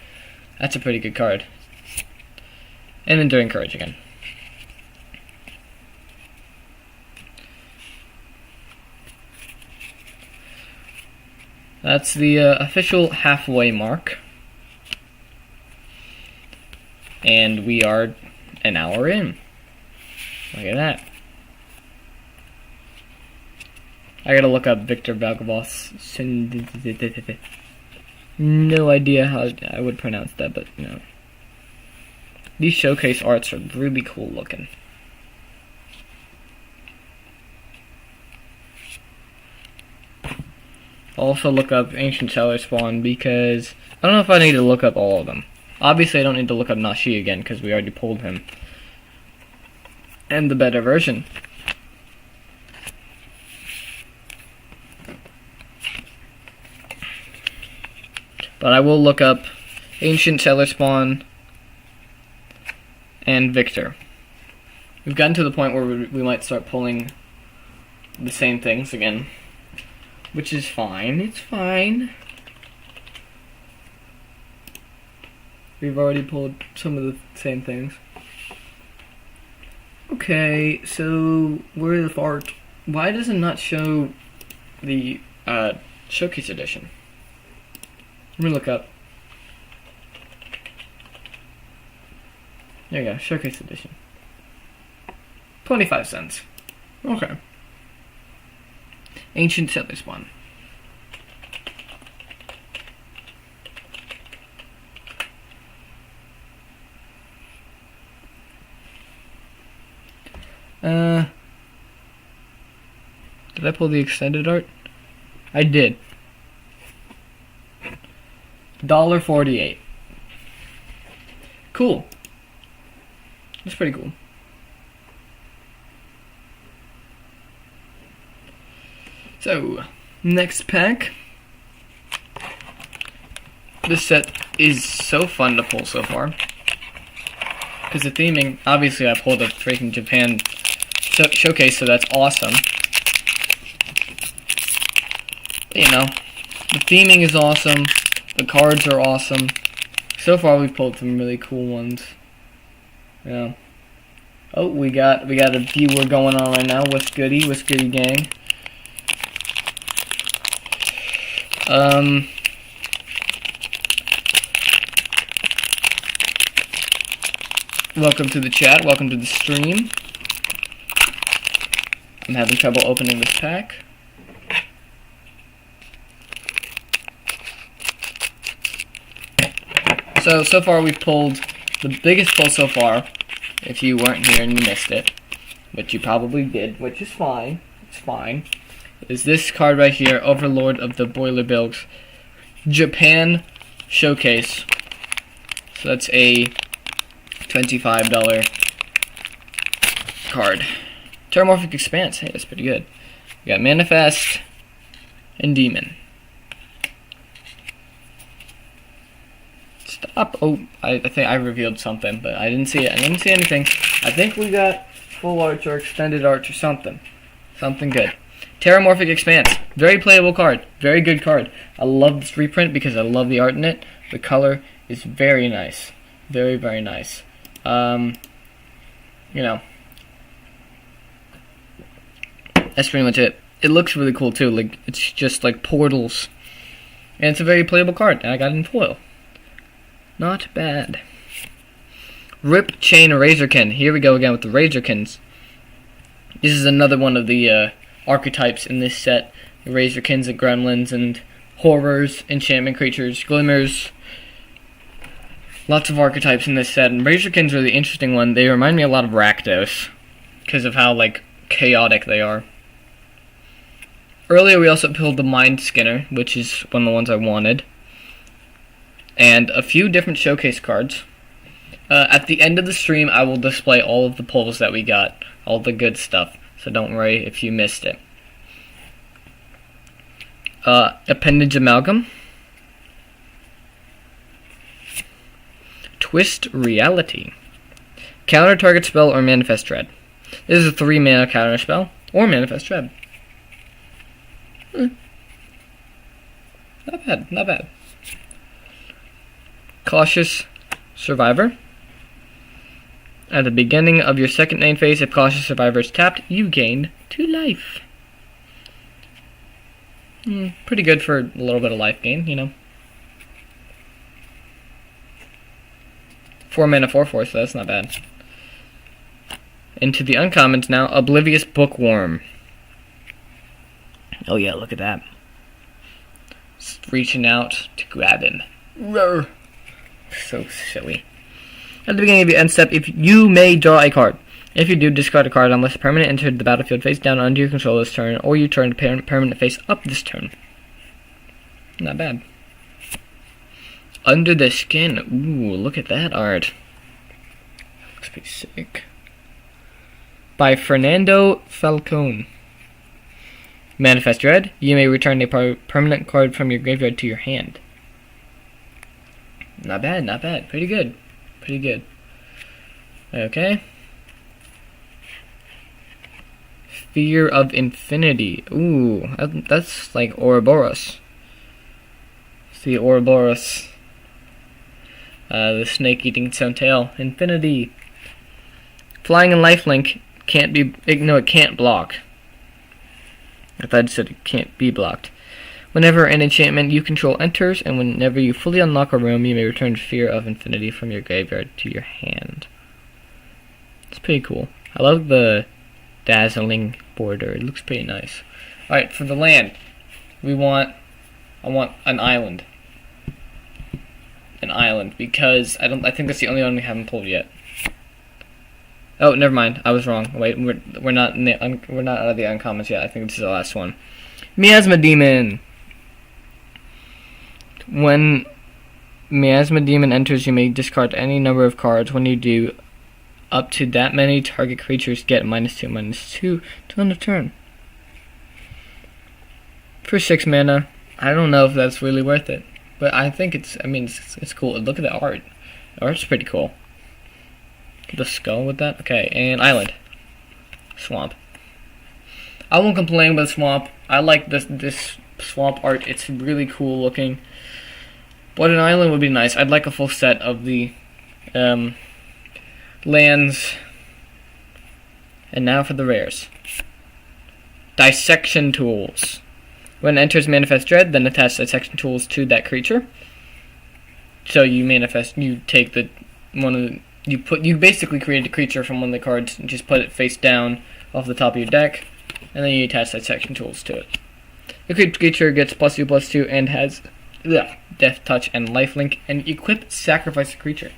Speaker 1: That's a pretty good card. And Enduring Courage again. That's the official halfway mark. And we are an hour in. Look at that. I gotta look up Victor Valgavoth's No idea how I would pronounce that, but no. These showcase arts are really cool looking. Also look up Ancient Seller Spawn because I don't know if I need to look up all of them. Obviously I don't need to look up Nashi again because we already pulled him. And the better version. But I will look up Ancient Seller Spawn and Victor. We've gotten to the point where we might start pulling the same things again. Which is fine. It's fine. We've already pulled some of the same things. Okay, so where the fart? Why does it not show the showcase edition? Let me look up. There you go, showcase edition. 25 cents. Okay. Ancient Seller Spawn. Did I pull the extended art? I did. $1.48. Cool. That's pretty cool. So, next pack. This set is so fun to pull so far. Because the theming, obviously I pulled a freaking Japan showcase, so that's awesome. But, you know, the theming is awesome. The cards are awesome. So far we've pulled some really cool ones. Yeah. Oh, we got a viewer going on right now. What's goody? What's goody, gang? Welcome to the chat. Welcome to the stream. I'm having trouble opening this pack. So far we've pulled the biggest pull so far. If you weren't here and you missed it, which you probably did, which is fine. It's fine. Is this card right here, Overlord of the Boiler Bilks Japan Showcase. So that's a $25 card. Terramorphic Expanse. Hey, that's pretty good. We got Manifest and Demon. Stop. Oh, I think I revealed something, but I didn't see it. I didn't see anything. I think we got full arch or extended arch or something. Something good. Terramorphic Expanse. Very playable card. Very good card. I love this reprint because I love the art in it. The color is very nice. Very, very nice. You know. That's pretty much it. It looks really cool too. Like, it's just like portals. And it's a very playable card. And I got it in foil. Not bad. Rip Chain Razorkin. Here we go again with the Razorkins. This is another one of the archetypes in this set. The Razorkins and Gremlins and Horrors, Enchantment Creatures, Glimmers. Lots of archetypes in this set. And Razorkins are the interesting one. They remind me a lot of Rakdos because of how, like, chaotic they are. Earlier we also pulled the Mind Skinner, which is one of the ones I wanted. And a few different showcase cards. At the end of the stream, I will display all of the pulls that we got. All the good stuff. So don't worry if you missed it. Appendage Amalgam. Twist Reality. Counter target spell or Manifest Dread. This is a 3-mana counter spell or Manifest Dread. Not bad, not bad. Cautious Survivor. At the beginning of your second main phase, if Cautious Survivor is tapped, you gain 2 life. Pretty good for a little bit of life gain, you know. 4 mana 4/4, so that's not bad. Into the uncommons now, Oblivious Bookworm. Oh yeah, look at that. reaching out to grab him. Roar. So silly. At the beginning of your end step, if you may draw a card. If you do, discard a card unless a permanent entered the battlefield face down under your control this turn, or you turn the permanent face up this turn. Not bad. Under the Skin. Ooh, look at that art. Looks pretty sick. By Fernando Falcone. Manifest Dread. You may return a permanent card from your graveyard to your hand. Not bad, not bad. Pretty good. Pretty good. Okay. Fear of Infinity. Ooh, that's like Ouroboros. See Ouroboros. The snake eating its own tail. Infinity. Flying and lifelink can't be. No, it can't block. I thought it said it can't be blocked. Whenever an enchantment you control enters, and whenever you fully unlock a room, you may return Fear of Infinity from your graveyard to your hand. It's pretty cool. I love the dazzling border. It looks pretty nice. Alright, for the land, I want an island. An island, because I think that's the only one we haven't pulled yet. Oh, never mind. I was wrong. Wait, we're not out of the uncommons yet. I think this is the last one. Miasma Demon. When Miasma Demon enters, you may discard any number of cards. When you do, up to that many target creatures get -2/-2 to end the turn. For 6 mana, I don't know if that's really worth it, but I think it's cool. Look at the art. The art's pretty cool. The skull with that. Okay, and island. Swamp. I won't complain about swamp. I like this swamp art. It's really cool looking. But an island would be nice. I'd like a full set of the lands. And now for the rares. Dissection Tools. When it enters Manifest Dread, then attach Dissection Tools to that creature. So you take you basically create a creature from one of the cards and just put it face down off the top of your deck, and then you attach Dissection Tools to it. The creature gets +2/+2 and has Death Touch and Lifelink, and equip Sacrifice a creature.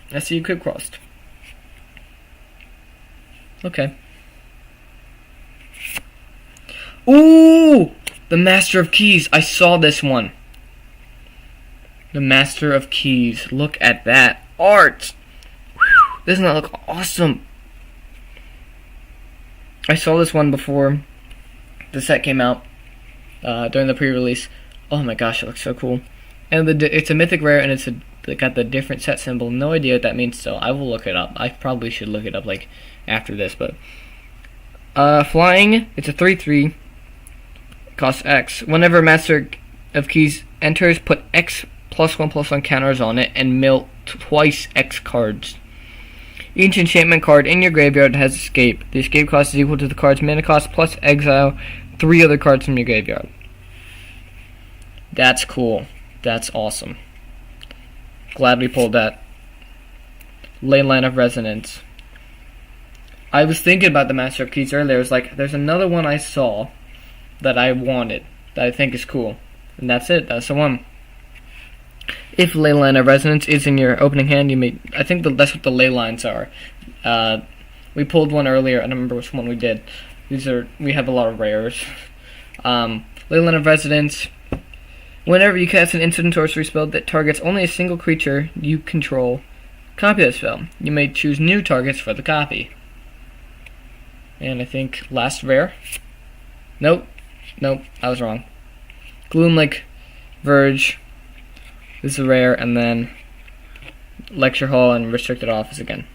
Speaker 1: That's the equip cost. Okay. Ooh! The Master of Keys. I saw this one. The Master of Keys. Look at that art. Whew. Doesn't that look awesome? I saw this one before the set came out during the pre-release. Oh my gosh, it looks so cool. And it's a mythic rare, and it got the different set symbol. No idea what that means still. I will look it up. I probably should look it up like after this, but flying. It's a 3/3. Costs X. Whenever Master of Keys enters, put X +1/+1 counters on it and mill twice X cards. Each enchantment card in your graveyard has escape. The escape cost is equal to the card's mana cost plus exile 3 other cards from your graveyard. That's cool. That's awesome. Glad we pulled that. Leyline of Resonance. I was thinking about the Master of Keys earlier. It was like, there's another one I saw that I wanted, that I think is cool. And that's it. That's the one. If Leyline of Resonance is in your opening hand, you may... I think that's what the ley lines are. We pulled one earlier. I don't remember which one we did. We have a lot of rares. Leyline of Resonance. Whenever you cast an instant sorcery spell that targets only a single creature you control, copy that spell. You may choose new targets for the copy. And I think last rare. Nope, I was wrong. Gloomlike Verge. This is a rare, and then Lecture Hall and Restricted Office again.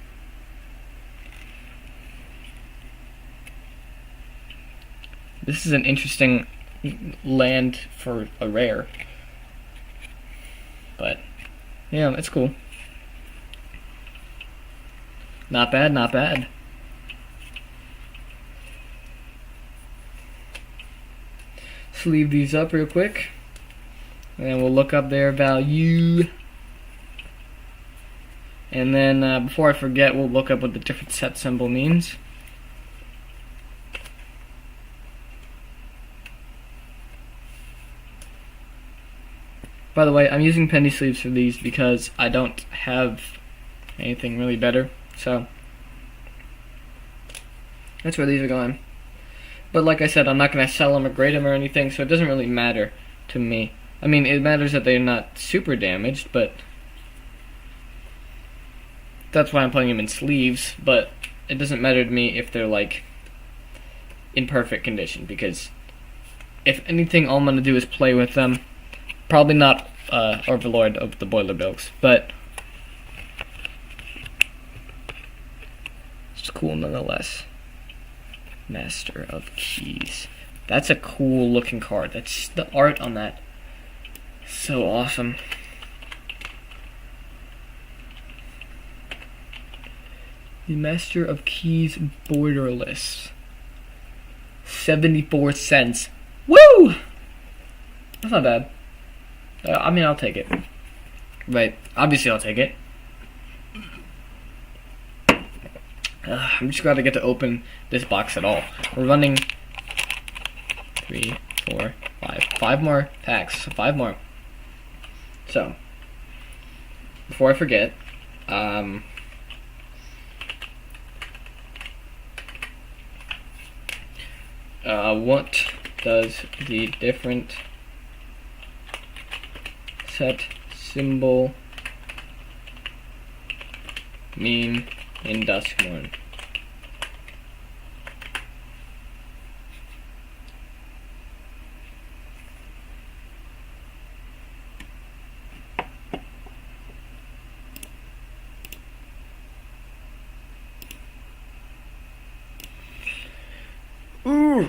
Speaker 1: This is an interesting land for a rare. But, yeah, it's cool. Not bad, not bad. Sleeve these up real quick, and then we'll look up their value. And then, before I forget, we'll look up what the different set symbol means. By the way, I'm using penny sleeves for these because I don't have anything really better. So that's where these are going. But like I said, I'm not going to sell them or grade them or anything, so it doesn't really matter to me. I mean, it matters that they're not super damaged, but that's why I'm putting them in sleeves. But it doesn't matter to me if they're like in perfect condition, because if anything, all I'm going to do is play with them. Probably not Overlord of the Boiler Bilks, but it's cool nonetheless. Master of Keys. That's a cool looking card. That's the art on that. So awesome. The Master of Keys borderless. 74 cents. Woo! That's not bad. I mean, I'll take it. Right. Obviously, I'll take it. I'm just glad to get to open this box at all. We're running 3, 4, 5. 5 more packs. 5 more. So, before I forget, what does the different set symbol mean in Duskmourn? Ooh.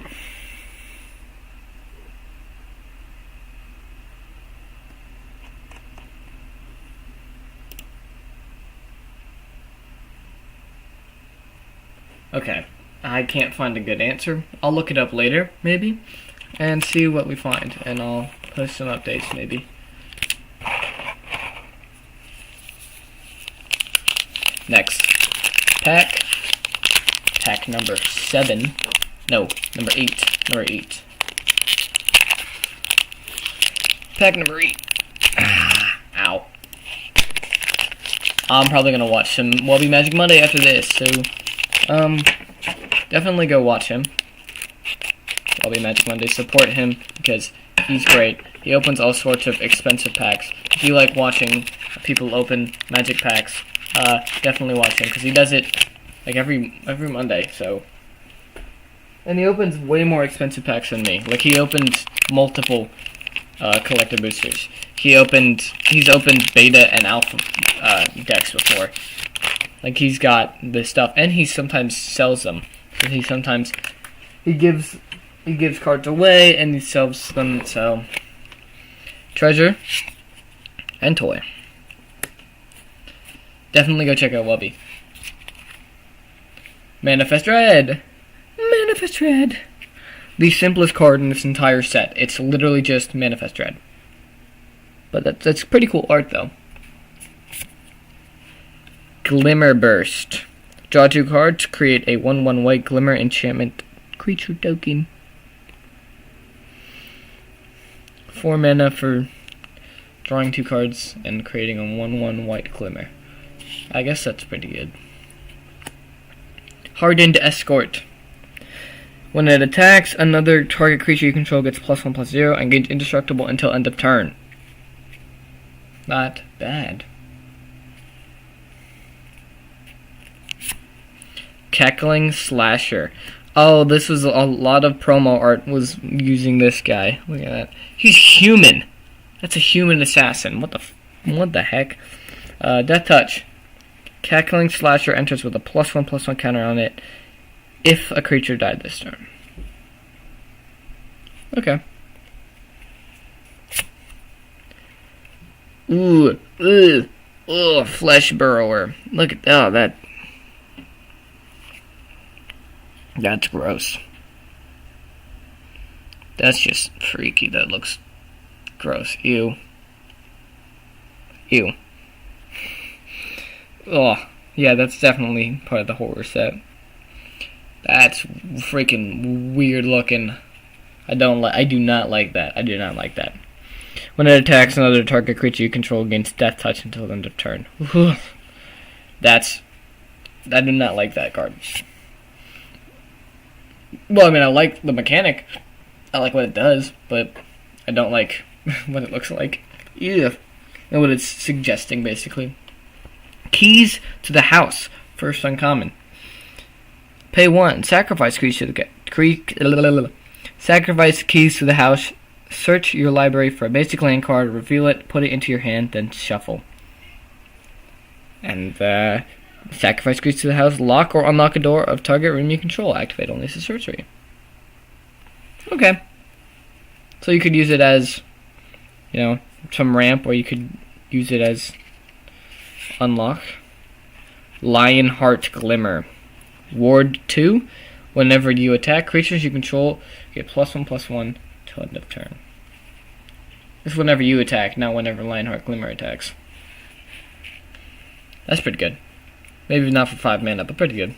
Speaker 1: Okay, I can't find a good answer. I'll look it up later, maybe, and see what we find, and I'll post some updates, maybe. Next, pack number 7. No, number 8. Number 8. Pack number 8. Ow. I'm probably gonna watch some Wubby Magic Monday after this, so definitely go watch him. Wubby Magic Monday, support him because he's great. He opens all sorts of expensive packs. If you like watching people open magic packs, definitely watch him because he does it like every Monday. So, and he opens way more expensive packs than me. Like he opened multiple collector boosters. He's opened beta and alpha decks before. Like he's got this stuff, and he sometimes sells them. So he gives cards away and he sells them. So treasure and toy. Definitely go check out Wubby. Manifest Red. Manifest Red. The simplest card in this entire set. It's literally just Manifest Red. But that's pretty cool art though. Glimmer Burst. Draw 2 cards, create a 1/1 white Glimmer enchantment creature token. 4 mana for drawing 2 cards and creating a 1/1 white Glimmer. I guess that's pretty good. Hardened Escort. When it attacks, another target creature you control gets +1/+0 and gains indestructible until end of turn. Not bad. Cackling Slasher. Oh, this was a lot of promo art was using this guy. Look at that. He's human. That's a human assassin. What the heck? Death Touch. Cackling Slasher enters with a +1/+1 counter on it if a creature died this turn. Okay. Ooh, Flesh Burrower. Look at that. That's gross. That's just freaky. That looks gross. Ew. Oh, yeah, that's definitely part of the horror set. That's freaking weird looking. I do not like that. When it attacks another target creature you control, gains death touch until the end of turn. I do not like that card. Well, I mean, I like the mechanic. I like what it does, but I don't like what it looks like. Yeah. And what it's suggesting, basically. Keys to the House. First uncommon. Pay 1. Sacrifice keys to the Sacrifice keys to the house. Search your library for a basic land card, reveal it, put it into your hand, then shuffle. And sacrifice keys to the house. Lock or unlock a door of target room you control. Activate only as a sorcery. Okay. So you could use it as, some ramp, or you could use it as unlock. Lionheart Glimmer. Ward 2. Whenever you attack creatures you control, get +1/+1 till end of turn. This is whenever you attack, not whenever Lionheart Glimmer attacks. That's pretty good. Maybe not for 5 mana, but pretty good.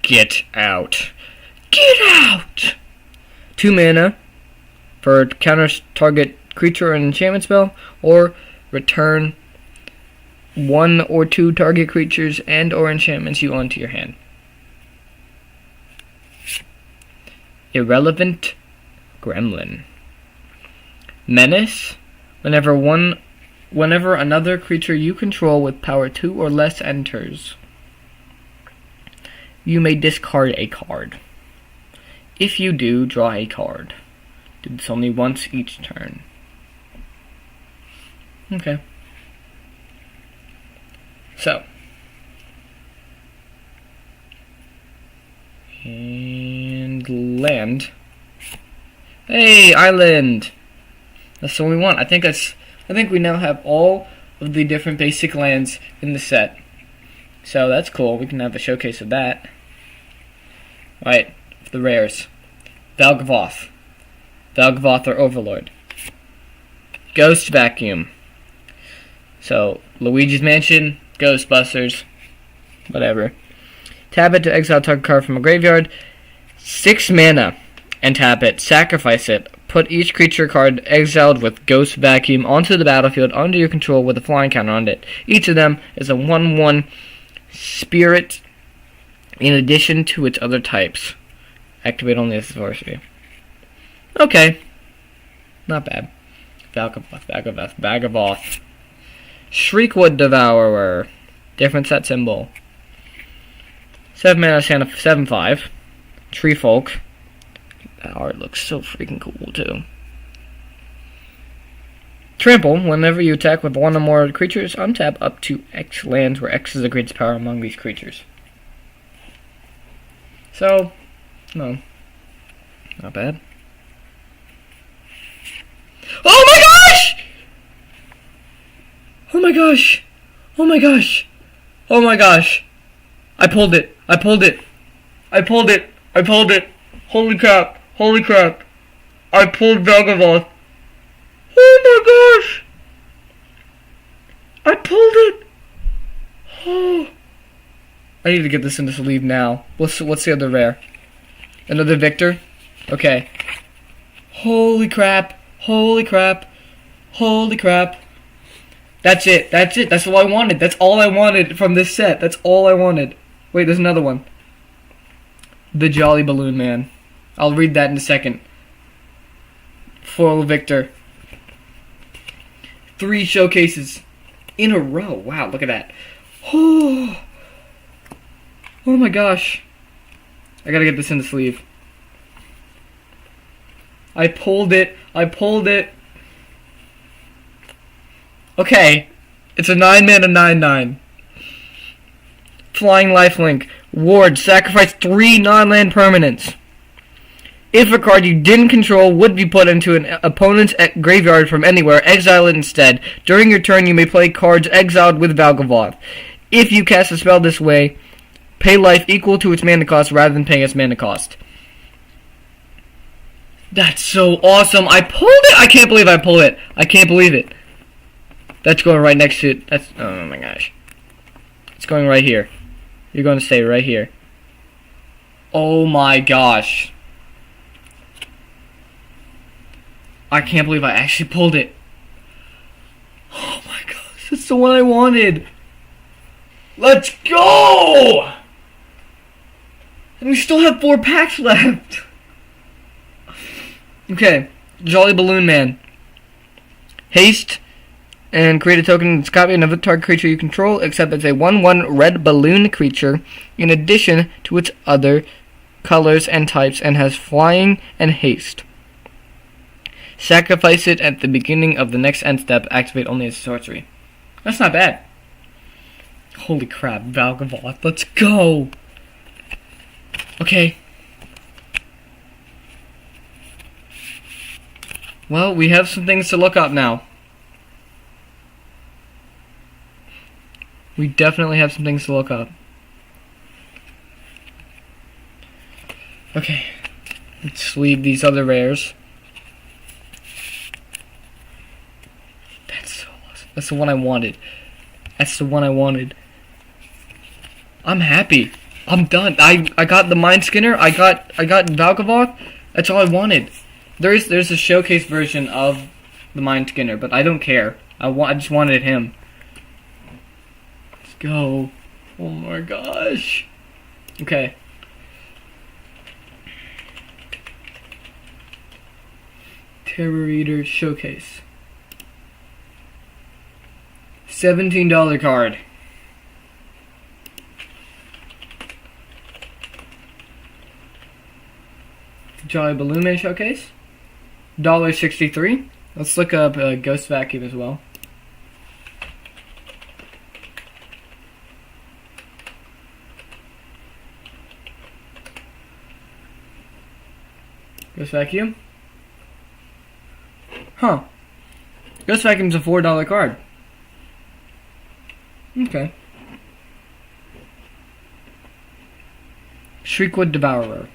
Speaker 1: Get out. Get out! 2 mana for counter target creature or an enchantment spell, or return 1 or 2 target creatures and or enchantments you own to your hand. Irrelevant Gremlin. Menace. Whenever another creature you control with power 2 or less enters, you may discard a card. If you do, draw a card. Do this only once each turn. Okay. So. And land. Hey, island! That's the one we want. I think we now have all of the different basic lands in the set. So that's cool. We can have a showcase of that. Right, the rares. Valgavoth. Valgavoth or Overlord. Ghost Vacuum. So, Luigi's Mansion, Ghostbusters, whatever. Tap it to exile target card from a graveyard. 6 mana. And tap it. Sacrifice it. Put each creature card exiled with Ghost Vacuum onto the battlefield under your control with a flying counter on it. Each of them is a 1/1 spirit in addition to its other types. Activate only as a sorcery. Okay. Not bad. Valgavoth. Shriekwood Devourer. Different set symbol. 7 mana, 7/5. Tree Folk. That art looks so freaking cool, too. Trample. Whenever you attack with 1 or more creatures, untap up to X lands where X is the greatest power among these creatures. So, no. Not bad. Oh my gosh! Oh my gosh! Oh my gosh! Oh my gosh! I pulled it! I pulled it! I pulled it! I pulled it! Holy crap! Holy crap! I pulled Valgavoth! Oh my gosh! I pulled it! Oh. I need to get this in the sleeve now. What's the other rare? Another Victor? Okay. Holy crap! Holy crap! Holy crap! That's it. That's it. That's all I wanted. That's all I wanted from this set. That's all I wanted. Wait, there's another one. The Jolly Balloon Man. I'll read that in a second. Foil Victor. 3 showcases in a row. Wow, look at that. Oh, oh my gosh. I gotta get this in the sleeve. I pulled it. I pulled it. Okay. It's a 9 mana 9/9. Flying Lifelink. Ward. Sacrifice 3 non-land permanents. If a card you didn't control would be put into an opponent's graveyard from anywhere, exile it instead. During your turn, you may play cards exiled with Valgavoth. If you cast a spell this way, pay life equal to its mana cost rather than paying its mana cost. That's so awesome. I pulled it. I can't believe I pulled it. I can't believe it. That's going right next to it. That's, oh my gosh. It's going right here. You're going to stay right here. Oh my gosh. I can't believe I actually pulled it. Oh my gosh, that's the one I wanted. Let's go! And we still have 4 packs left. Okay, Jolly Balloon Man. Haste and create a token that's copy another target creature you control, except it's a 1/1 red balloon creature in addition to its other colors and types, and has flying and haste. Sacrifice it at the beginning of the next end step. Activate only as a sorcery. That's not bad. Holy crap, Valgavoth. Let's go! Okay. Well, we have some things to look up now. We definitely have some things to look up. Okay. Let's leave these other rares. That's so awesome. That's the one I wanted. That's the one I wanted. I'm happy. I'm done. I got the Mind Skinner. I got Valgavoth. That's all I wanted. There's a showcase version of the Mind Skinner, but I don't care. I just wanted him. Let's go. Oh my gosh. Okay. Terror Eater Showcase. $17 card. Jolly Balloon Man Showcase. $1.63. Let's look up Ghost Vacuum as well. Ghost Vacuum. Huh. Ghost Vacuum's a $4 card. Okay. Shriekwood Devourer.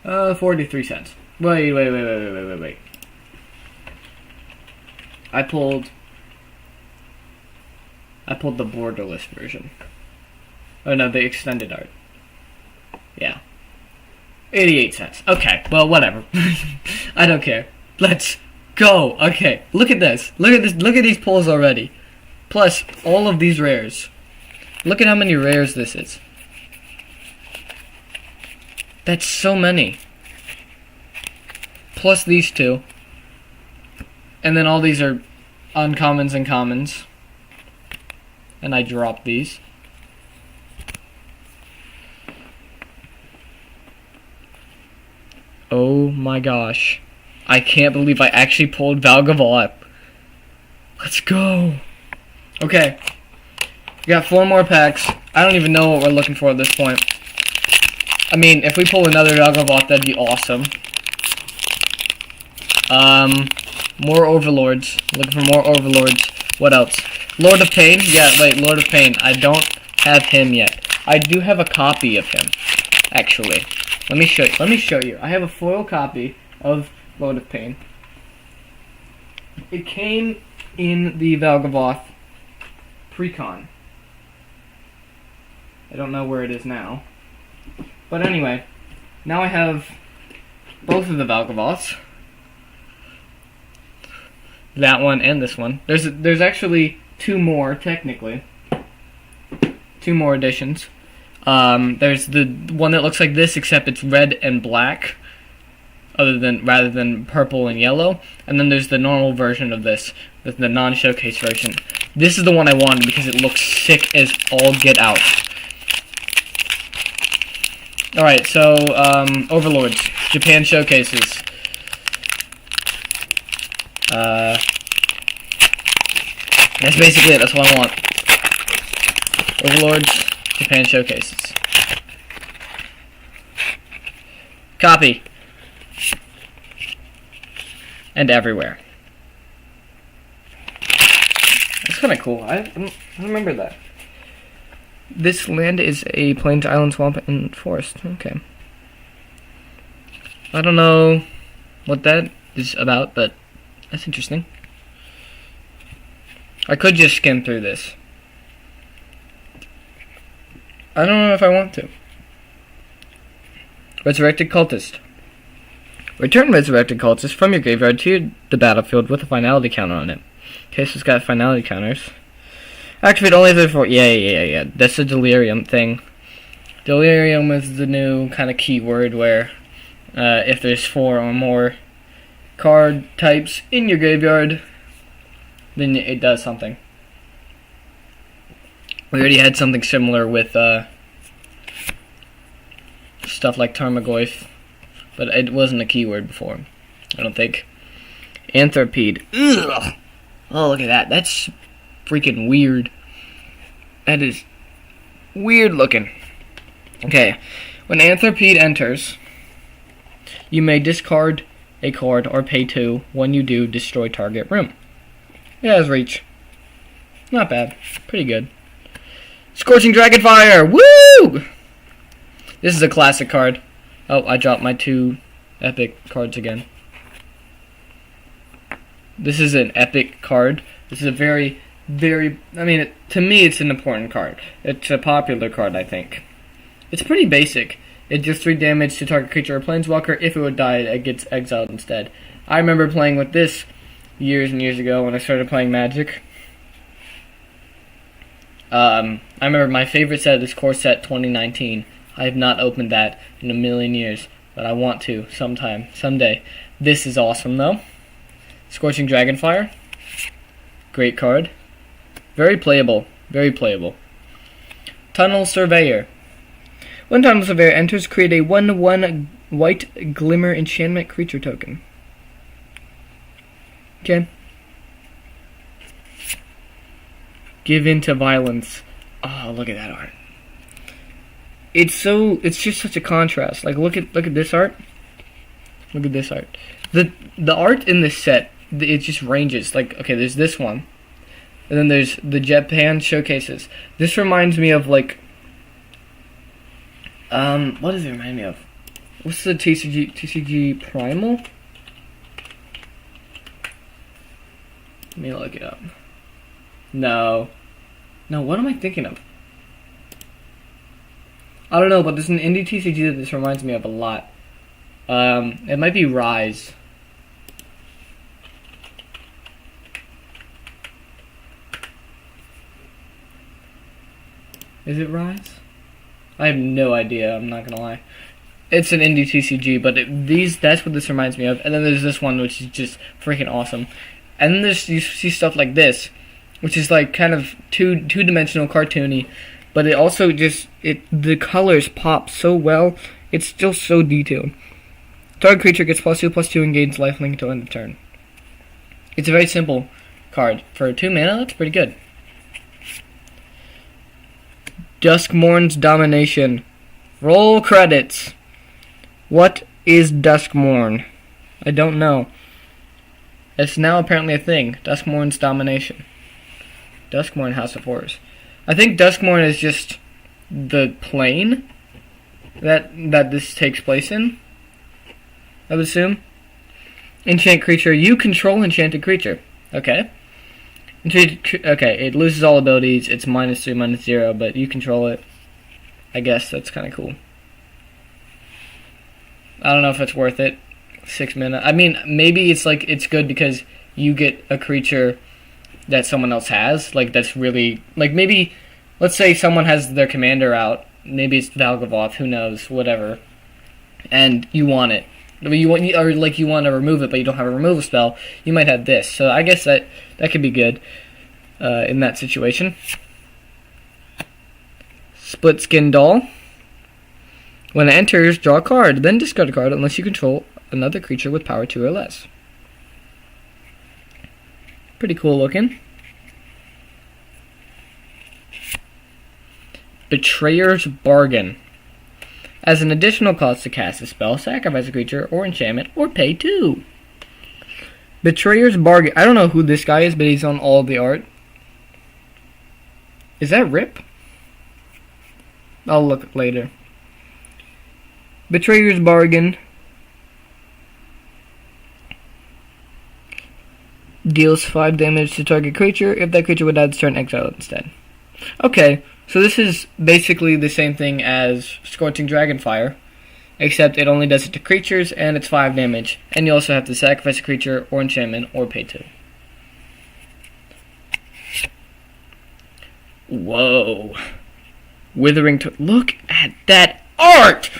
Speaker 1: $0.43. Wait. I pulled the borderless version. Oh no, the extended art. Yeah. 88 cents. Okay, well, whatever. I don't care. Let's go. Okay, look at this. Look at this. Look at these pulls already. Plus, all of these rares. Look at how many rares this is. That's so many. Plus these two. And then all these are uncommons and commons. And I dropped these. Oh my gosh. I can't believe I actually pulled Valgavoth. Let's go. Okay. We got 4 more packs. I don't even know what we're looking for at this point. I mean, if we pull another Valgavoth, that'd be awesome. More Overlords. Looking for more Overlords. What else? Lord of Pain? Yeah, wait, Lord of Pain. I don't have him yet. I do have a copy of him, actually. Let me show you. I have a foil copy of Lord of Pain. It came in the Valgavoth Precon. I don't know where it is now. But anyway, now I have both of the Valgavoths. That one and this one. There's actually 2 more, technically. 2 more editions. There's the one that looks like this, except it's red and black, rather than purple and yellow. And then there's the normal version of this, the non-showcase version. This is the one I wanted because it looks sick as all get out. Alright, so, Overlords. Japan showcases. That's basically it. That's what I want. Overlords, Japan showcases. Copy. And everywhere. That's kind of cool. I remember that. This land is a plains, island, swamp, and forest. Okay. I don't know what that is about, but that's interesting. I could just skim through this. I don't know if I want to. Resurrected Cultist. Return Resurrected Cultist from your graveyard to the battlefield with a finality counter on it. Okay, so it's got finality counters. Activate only if there's yeah. That's the Delirium thing. Delirium is the new kind of keyword where if there's 4 or more card types in your graveyard, then it does something. We already had something similar with stuff like Tarmogoyf, but it wasn't a keyword before, I don't think. Anthrapede. Ugh! Oh, look at that. That's freaking weird. That is weird looking. Okay. When Anthrapede enters, you may discard a card or pay 2. When you do, destroy target room. It has reach. Not bad. Pretty good. Scorching Dragonfire! Woo! This is a classic card. Oh, I dropped my 2 epic cards again. This is an epic card. This is a very, very... I mean, to me, it's an important card. It's a popular card, I think. It's pretty basic. It does 3 damage to target creature or planeswalker. If it would die, it gets exiled instead. I remember playing with this years and years ago when I started playing Magic. I remember my favorite set is Core Set 2019. I have not opened that in a million years, but I want to someday. This is awesome, though. Scorching Dragonfire. Great card. Very playable. Very playable. Tunnel Surveyor. When Tunnel Surveyor enters, create a 1/1 white glimmer enchantment creature token. Okay. Give in to violence. Oh, look at that art. It's just such a contrast. Like look at this art. Look at this art. The art in this set, it just ranges. Like, okay, there's this one. And then there's the Japan showcases. This reminds me of like what does it remind me of? What's the TCG Primal? Let me look it up. No, what am I thinking of? I don't know, but there's an indie TCG that this reminds me of a lot. It might be Rise. Is it Rise? I have no idea, I'm not gonna lie. It's an indie TCG, but that's what this reminds me of. And then there's this one, which is just freaking awesome. And then you see stuff like this, which is like kind of two-dimensional cartoony, but it also the colors pop so well. It's still so detailed. Target creature gets +2/+2 and gains lifelink until end of turn. It's a very simple card. For 2 mana, that's pretty good. Duskmourn's Domination. Roll credits. What is Duskmourn? I don't know. It's now apparently a thing. Duskmourn's Domination. Duskmourn House of Horrors. I think Duskmourn is just the plane that this takes place in, I would assume. Enchant creature. You control enchanted creature. Okay. Okay, it loses all abilities. It's -3, -0, but you control it. I guess that's kind of cool. I don't know if it's worth it. 6 mana. I mean, maybe it's good because you get a creature that someone else has. Like, that's really... Like, maybe... Let's say someone has their commander out. Maybe it's Valgavoth. Who knows? Whatever. And you want it. I mean, you want to remove it, but you don't have a removal spell. You might have this. So I guess that could be good in that situation. Split Skin Doll. When it enters, draw a card. Then discard a card unless you control another creature with power 2 or less. Pretty cool looking. Betrayer's Bargain. As an additional cost to cast a spell, sacrifice a creature or enchantment, or pay 2. Betrayer's Bargain. I don't know who this guy is, but he's on all the art. Is that Rip? I'll look later. Betrayer's Bargain. Deals 5 damage to target creature. If that creature would die this turn, exile it instead. Okay. So this is basically the same thing as Scorching Dragonfire, except it only does it to creatures, and it's 5 damage. And you also have to sacrifice a creature, or enchantment, or pay 2. Whoa. Withering to look at that art!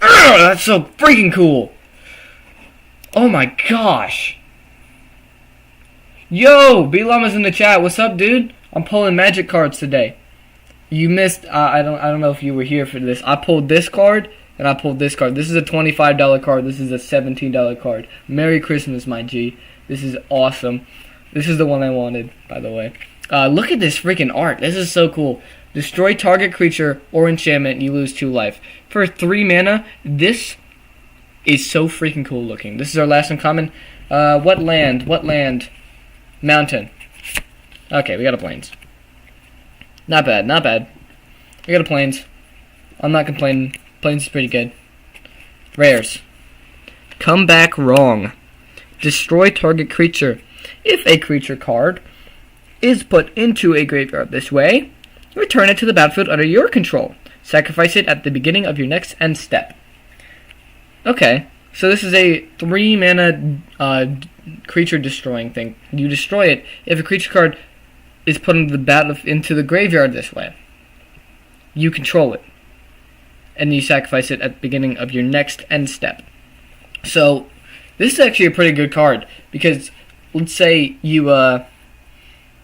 Speaker 1: Ugh, that's so freaking cool! Oh my gosh! Yo! B-Llama's in the chat. What's up, dude? I'm pulling magic cards today. You missed, I don't know if you were here for this. I pulled this card, and I pulled this card. This is a $25 card. This is a $17 card. Merry Christmas, my G. This is awesome. This is the one I wanted, by the way. Look at this freaking art. This is so cool. Destroy target creature or enchantment, you lose 2 life. For 3 mana, this is so freaking cool looking. This is our last uncommon. What land? What land? Mountain. Okay, we got a plains. Not bad, not bad. We got a plains. I'm not complaining. Plains is pretty good. Rares. Come back wrong. Destroy target creature. If a creature card is put into a graveyard this way, return it to the battlefield under your control. Sacrifice it at the beginning of your next end step. Okay, so this is a 3 mana creature destroying thing. You destroy it if a creature card is put into the graveyard this way. You control it, and you sacrifice it at the beginning of your next end step. So this is actually a pretty good card, because let's say you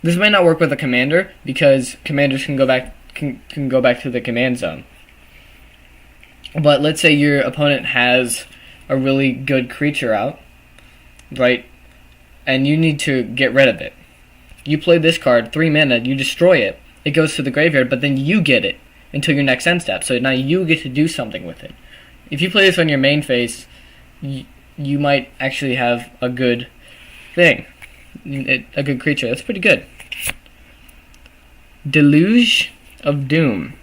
Speaker 1: this might not work with a commander, because commanders can go back to the command zone. But let's say your opponent has a really good creature out, right? And you need to get rid of it. You play this card, 3 mana, you destroy it. It goes to the graveyard, but then you get it until your next end step. So now you get to do something with it. If you play this on your main phase, you might actually have a good thing. A good creature. That's pretty good. Deluge of Doom.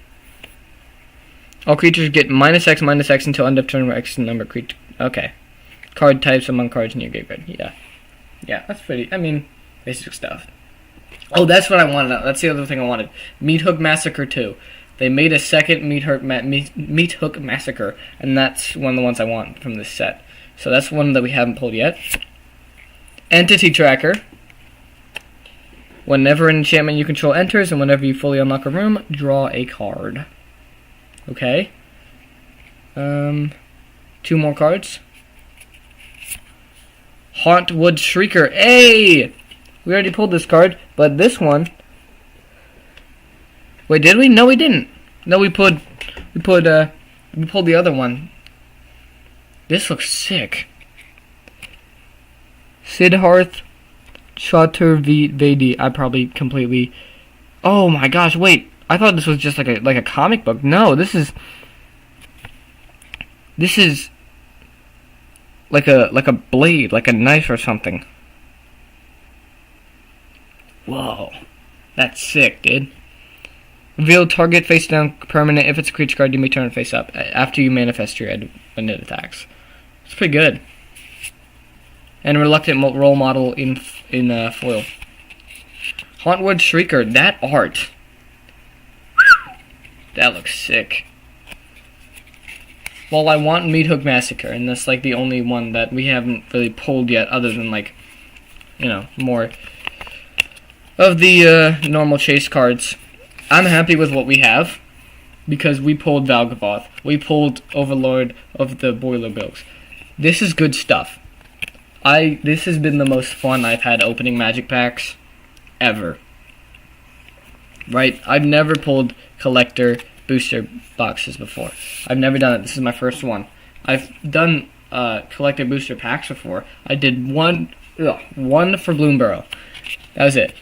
Speaker 1: All creatures get -X until end of turn where X number creature. Okay. Card types among cards in your graveyard. Yeah. Yeah, that's pretty, I mean, basic stuff. Oh, that's what I wanted. That's the other thing I wanted. Meat Hook Massacre 2. They made a second Meat Hook Massacre, and that's one of the ones I want from this set. So that's one that we haven't pulled yet. Entity Tracker. Whenever an enchantment you control enters, and whenever you fully unlock a room, draw a card. Okay. 2 more cards. Hauntwood Shrieker. Hey! We already pulled this card, but this one... Wait, did we? No, we didn't. No, we pulled the other one. This looks sick. Siddharth Chaturvedi. I probably completely... Oh my gosh, wait. I thought this was just like a comic book. No, this is like a blade, like a knife or something. Whoa. That's sick, dude. Reveal target face down permanent. If it's a creature card, you may turn it face up after you manifest your head when it attacks. It's pretty good. And Reluctant Role Model in foil. Hauntwood Shrieker. That art. That looks sick. Well, I want Meat Hook Massacre, and that's like the only one that we haven't really pulled yet, other than like, you know, more of the normal chase cards. I'm happy with what we have, because we pulled Valgavoth. We pulled Overlord of the Boiler Bills. This is good stuff. This has been the most fun I've had opening Magic packs ever. Right? I've never pulled collector booster boxes before. I've never done it. This is my first one. I've done collector booster packs before. I did one for Bloomborough. That was it.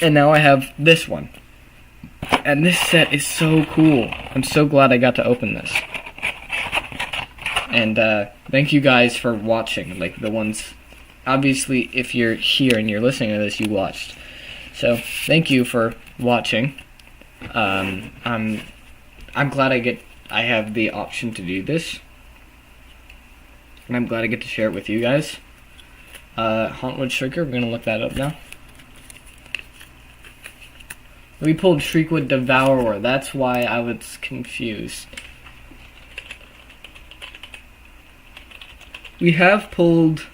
Speaker 1: And now I have this one. And this set is so cool. I'm so glad I got to open this. And thank you guys for watching. Like the ones, obviously, if you're here and you're listening to this, you watched. So thank you for watching. I'm glad I have the option to do this, and I'm glad I get to share it with you guys. Hauntwood Shrieker. We're gonna look that up now. We pulled Shriekwood Devourer. That's why I was confused. We have pulled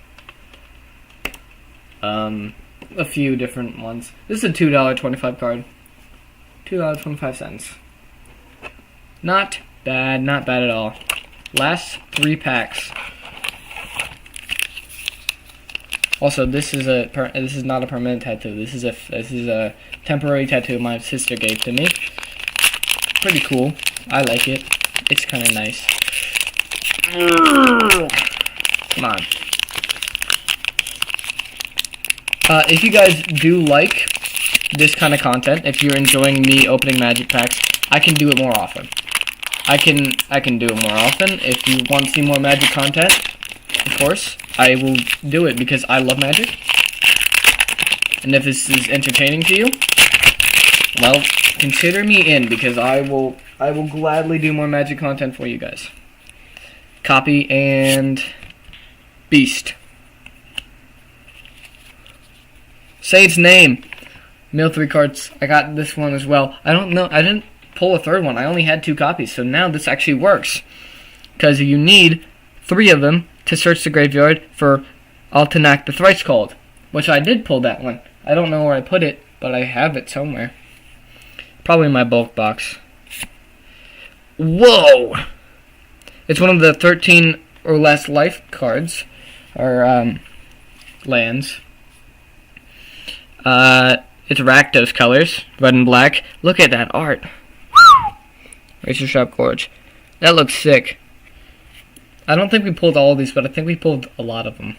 Speaker 1: a few different ones. This is a $2.25 card. $2.25. Not bad, not bad at all. Last 3 packs. Also, this is not a permanent tattoo. This is a temporary tattoo my sister gave to me. Pretty cool. I like it. It's kind of nice. Come on. If you guys do like this kind of content, if you're enjoying me opening magic packs, I can do it more often. I can do it more often. If you want to see more magic content, of course, I will do it because I love magic. And if this is entertaining to you, well, consider me in because I will gladly do more magic content for you guys. Copy and Beast. Say its name. Mill 3 cards. I got this one as well. I don't know. I didn't pull a third one. I only had 2 copies, so now this actually works. Because you need 3 of them to search the graveyard for Altanak the Thrice Called, which I did pull that one. I don't know where I put it, but I have it somewhere. Probably in my bulk box. Whoa! It's one of the 13 or less life cards, or lands. It's Rakdos colors, red and black. Look at that art. Razor Sharp Gorge. That looks sick. I don't think we pulled all of these, but I think we pulled a lot of them.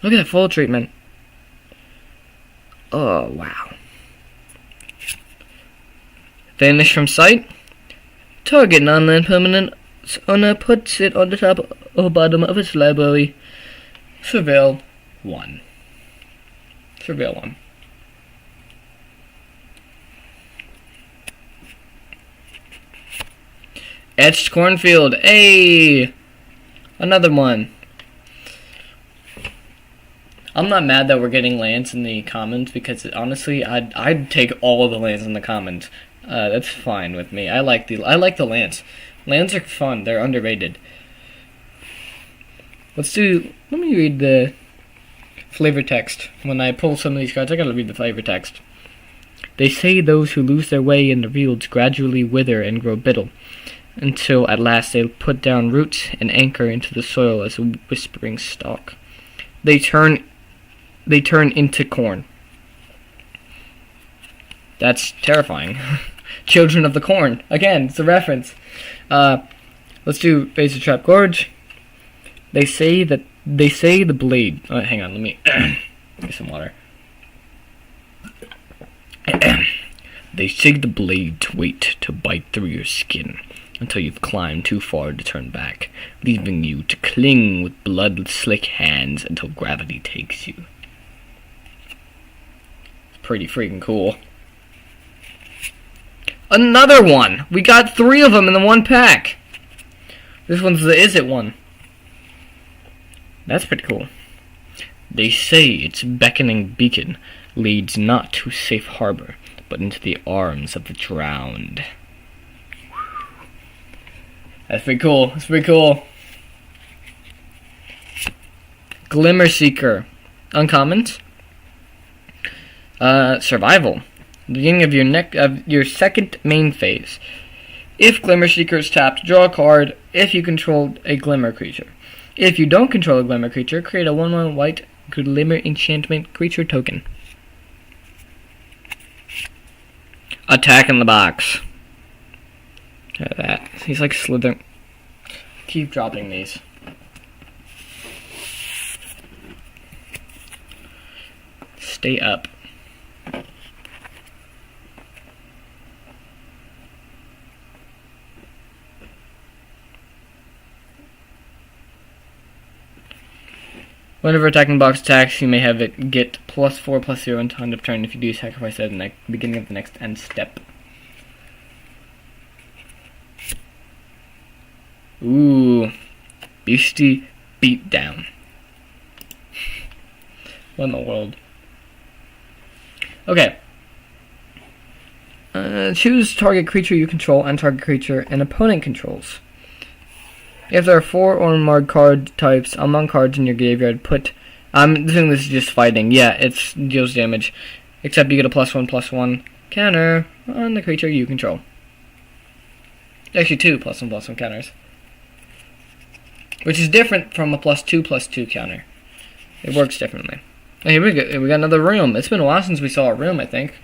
Speaker 1: Look at that full treatment. Oh, wow. Vanish from sight. Target non-land permanent owner puts it on the top or bottom of its library. Surveil 1. Surveil 1. Etched Cornfield. Hey! Another one. I'm not mad that we're getting lands in the commons because honestly, I'd take all of the lands in the commons. That's fine with me. I like the lands. Lands are fun. They're underrated. Let me read the flavor text. When I pull some of these cards, I gotta read the flavor text. They say those who lose their way in the fields gradually wither and grow brittle, until at last they put down roots and anchor into the soil as a whispering stalk. They turn into corn. That's terrifying. Children of the Corn. Again, it's a reference. Let's do Razor Trap Gorge. They say the blade. Oh, hang on, let me get some water. They say the blades wait to bite through your skin until you've climbed too far to turn back, leaving you to cling with blood-slick hands until gravity takes you. It's pretty freaking cool. Another one! We got 3 of them in the one pack! This one's the Is It one. That's pretty cool. They say its beckoning beacon leads not to safe harbor, but into the arms of the drowned. That's pretty cool. That's pretty cool. Glimmer Seeker. Uncommons. Survival. The beginning of your second main phase. If Glimmer Seeker is tapped, draw a card if you control a Glimmer creature. If you don't control a Glimmer creature, create a 1/1 white Glimmer enchantment creature token. Attack in the box. Look at that. He's like slithering. Keep dropping these. Stay up. Whenever attacking box attacks, you may have it get +4/+0 until end of turn. If you do, sacrifice it at the beginning of the next end step. Ooh. Beastie Beatdown. What in the world? Okay. Choose target creature you control and target creature an opponent controls. If there are 4 or more card types among cards in your graveyard, put... I'm assuming this is just fighting. Yeah, it deals damage. Except you get a +1/+1 counter on the creature you control. Actually, 2 +1/+1 counters. Which is different from a +2/+2 counter. It works differently. Oh, here we go. We got another room. It's been a while since we saw a room, I think.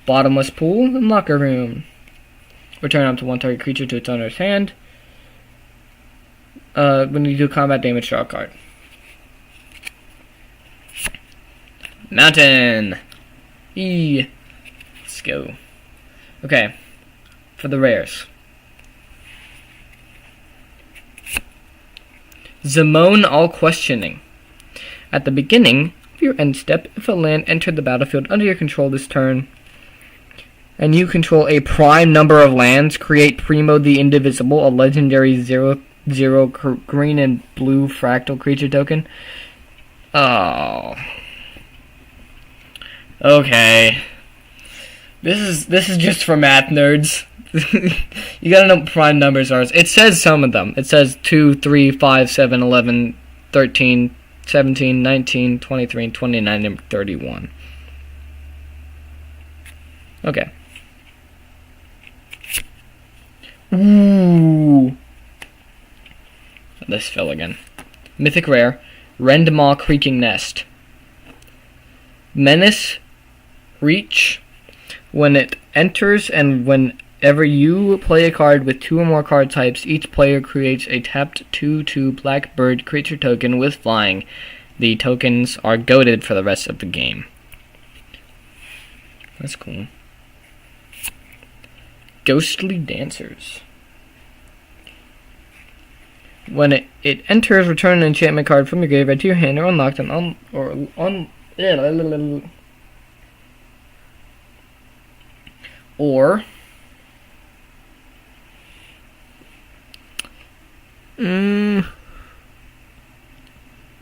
Speaker 1: Bottomless pool and locker room. Return up to 1 target creature to its owner's hand. When you do combat damage, draw a card. Mountain! Let's go. Okay. For the rares. Duskmourn all questioning. At the beginning of your end step, if a land entered the battlefield under your control this turn, and you control a prime number of lands, create Primo the Indivisible, a legendary 0/0 green and blue fractal creature token. Oh. Okay. This is just for math nerds. You gotta know what prime numbers are. It says some of them. It says 2, 3, 5, 7, 11, 13, 17, 19, 23, 29, and 31. Okay. Ooh. This fell again. Mythic Rare. Rendmaw Creaking Nest. Menace. Reach. When it enters and whenever you play a card with 2 or more card types, each player creates a tapped 2/2 blackbird creature token with flying. The tokens are goated for the rest of the game. That's cool. Ghostly Dancers. When it enters, return an enchantment card from your graveyard to your hand or unlocked and what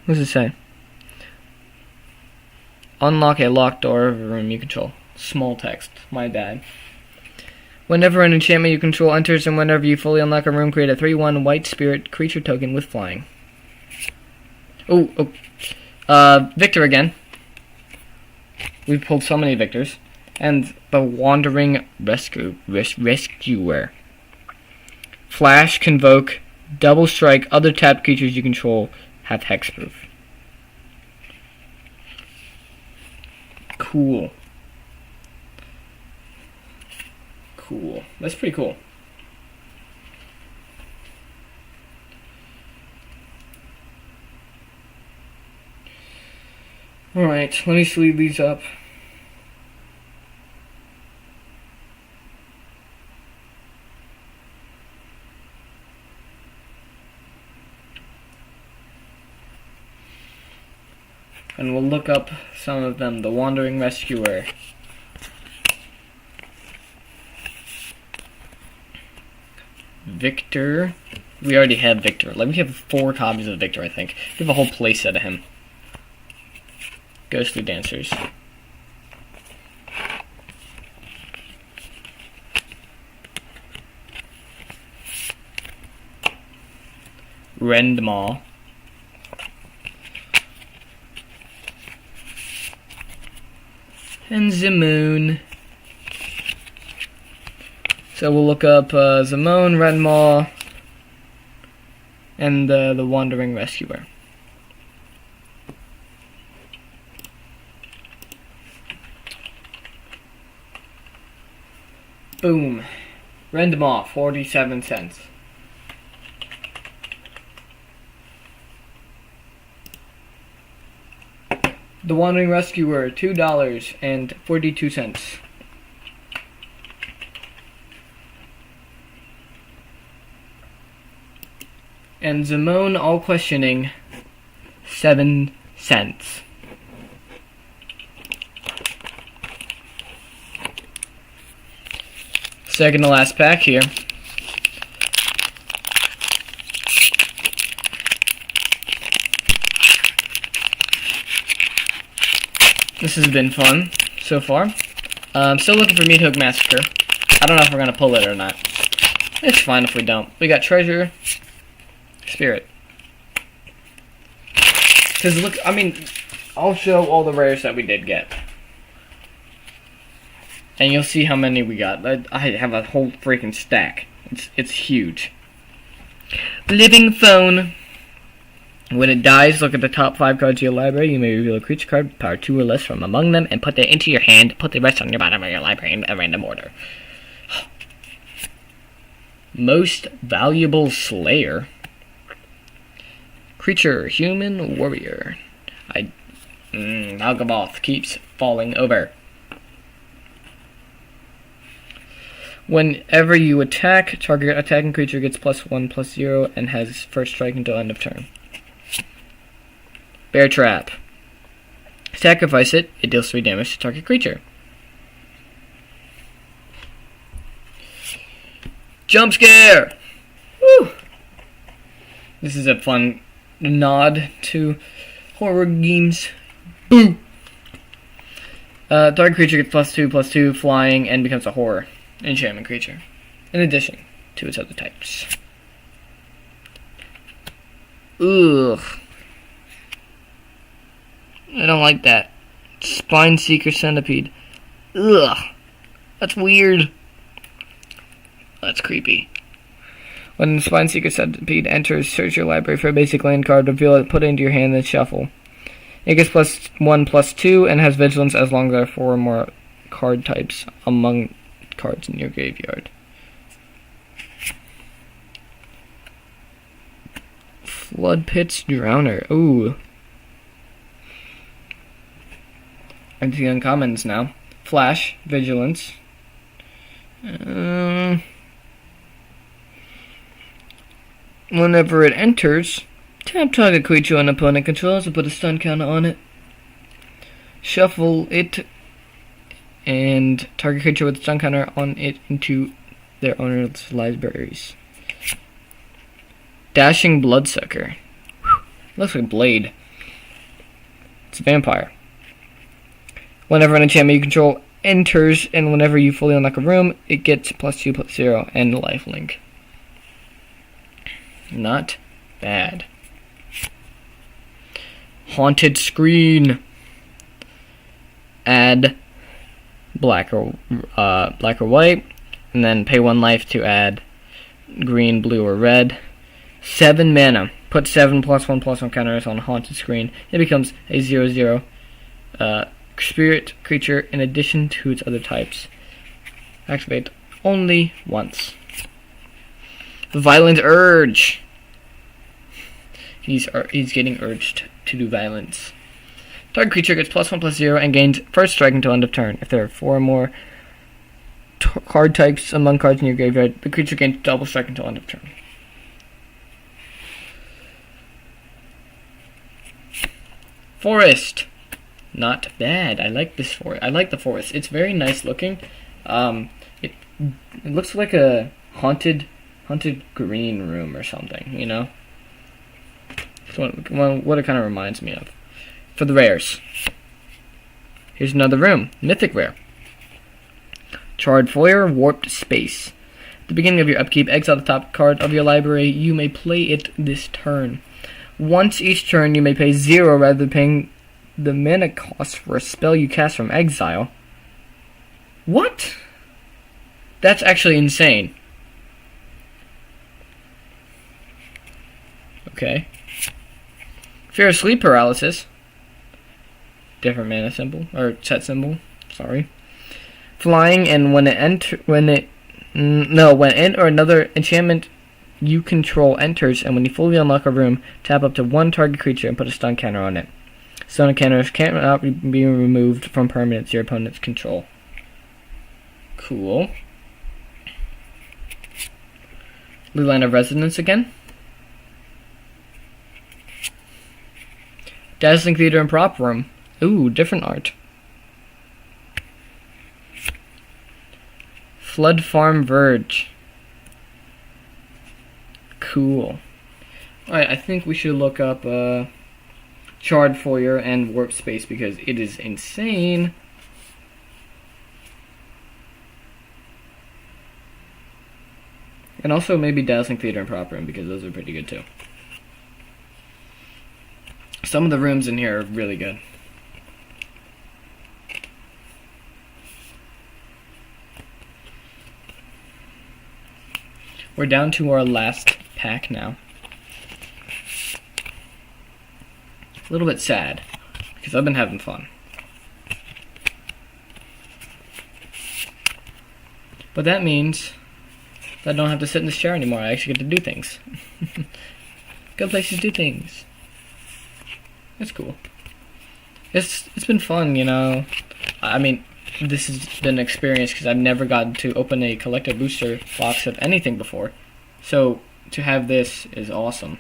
Speaker 1: does it say? Unlock a locked door of a room you control. Small text. My bad. Whenever an enchantment you control enters and whenever you fully unlock a room, create a 3/1 white spirit creature token with flying. Victor again. We've pulled so many Victors. And the Wandering Rescuer. Flash, Convoke, Double Strike, other tapped creatures you control have hexproof. Cool. Cool. That's pretty cool. Alright, let me sleeve these up. And we'll look up some of them. The Wandering Rescuer. Victor. We already have Victor. Like, we have 4 copies of Victor, I think. We have a whole playset of him. Ghostly Dancers. Rendmaw. And Duskmourn. So we'll look up Duskmourn, Rendmaw, and the Wandering Rescuer. Boom. Rendmaw, 47 cents. The Wandering Rescuer, $2.42. And Duskmourn all questioning, 7 cents. Second to last pack here. This has been fun so far. I'm still looking for Meat Hook Massacre. I don't know if we're gonna pull it or not. It's fine if we don't. We got Treasure, Spirit. Because look, I mean, I'll show all the rares that we did get. And you'll see how many we got. I have a whole freaking stack. It's huge. Living Phone. When it dies, look at the top 5 cards of your library. You may reveal a creature card, power 2 or less from among them, and put that into your hand. Put the rest on your bottom of your library in a random order. Most Valuable Slayer. Creature, human, warrior. Malgaboth keeps falling over. Whenever you attack, target attacking creature gets +1/+0 and has first strike until end of turn. Bear Trap. Sacrifice it. It deals 3 damage to target creature. Jump Scare! Woo! This is a fun nod to horror games. Boo! Target creature gets +2/+2 flying and becomes a horror enchantment creature, in addition to its other types. Ugh. I don't like that. Spine Seeker Centipede. Ugh. That's weird. That's creepy. When the Spine Seeker Centipede enters, search your library for a basic land card, reveal it, put it into your hand, then shuffle. It gets +1/+2 and has vigilance as long as there are 4 or more card types among cards in your graveyard. Flood Pit's Drowner. Ooh. And the uncommons now. Flash, Vigilance. Whenever it enters, tap target creature an opponent controls and put a stun counter on it. Shuffle it and target creature with a stun counter on it into their owner's libraries. Dashing Bloodsucker. Looks like Blade. It's a vampire. Whenever an enchantment you control enters, and whenever you fully unlock a room, it gets +2/+0 and lifelink. Not bad. Haunted Screen. Add black or white, and then pay 1 life to add green, blue, or red. 7 mana. Put 7 +1/+1 counters on Haunted Screen. It becomes a 0/0 spirit creature in addition to its other types. Activate only once. Violent Urge. He's getting urged to do violence. Target creature gets +1/+0 and gains first strike until end of turn. If there are 4 or more card types among cards in your graveyard, the creature gains double strike until end of turn. Forest. Not bad. I like this forest. I like the forest. It's very nice looking. It looks like a haunted green room or something, you know? That's what it kind of reminds me of. For the rares. Here's another room. Mythic rare. Charred Foyer, Warped Space. At the beginning of your upkeep, exile the top card of your library. You may play it this turn. Once each turn, you may pay 0 rather than paying the mana cost for a spell you cast from exile. What? That's actually insane. Okay. Fear of Sleep Paralysis. Different mana symbol, or set symbol, sorry. Flying, and when it or another enchantment you control enters, and when you fully unlock a room, tap up to 1 target creature and put a stun counter on it. Stun counters cannot be removed from permanents your opponent's control. Cool. Line of Resonance again. Dazzling Theater and Prop Room. Ooh, different art. Flood Farm Verge. Cool. Alright, I think we should look up Charred Foyer and Warp Space because it is insane. And also maybe Dazzling Theater and Prop Room, because those are pretty good too. Some of the rooms in here are really good. We're down to our last pack now. A little bit sad, because I've been having fun. But that means that I don't have to sit in this chair anymore. I actually get to do things. Go places, do things. That's cool. It's been fun, you know. I mean, this has been an experience because I've never gotten to open a collector booster box of anything before. So to have this is awesome.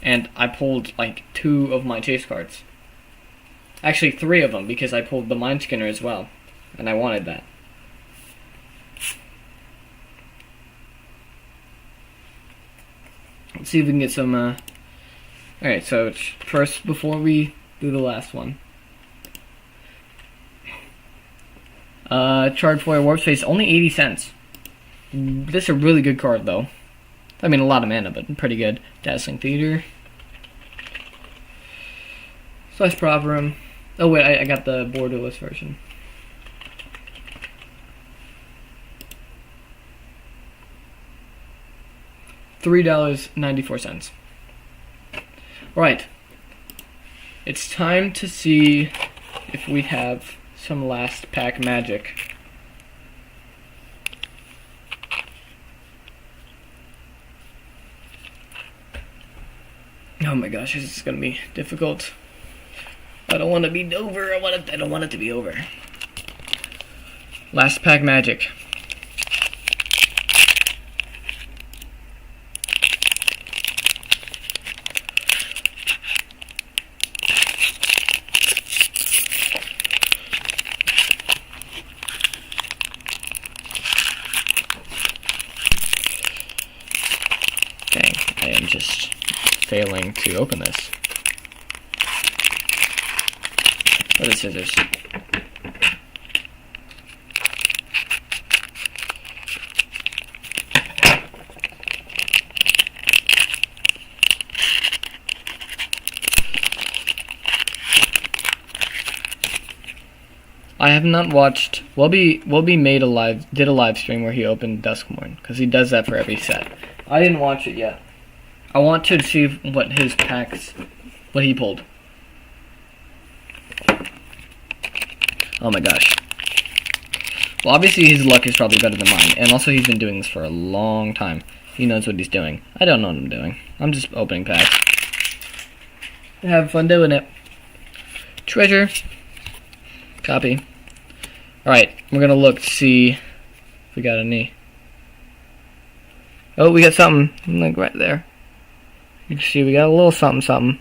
Speaker 1: And I pulled like 2 of my chase cards. Actually 3 of them, because I pulled the Mind Skinner as well. And I wanted that. Let's see if we can get some, Alright, so first, before we do the last one. Charge for a Warp Space, only 80 cents. This is a really good card, though. I mean, a lot of mana, but pretty good. Dazzling Theater. Slash Prop Room. Oh, wait, I got the borderless version. $3.94. Right. It's time to see if we have some last pack magic. Oh my gosh, this is gonna be difficult. I don't want to be over. I don't want it to be over. Last pack magic. Dang, I am just failing to open this. Where are the scissors? I have not watched. Wubby did a live stream where he opened Duskmourn, because he does that for every set. I didn't watch it yet. I want to see what his packs, what he pulled. Oh my gosh. Well, obviously his luck is probably better than mine, and also he's been doing this for a long time. He knows what he's doing. I don't know what I'm doing. I'm just opening packs. Have fun doing it. Treasure. Copy. Alright, we're gonna look to see if we got any. Oh, we got something, like right there. You can see we got a little something.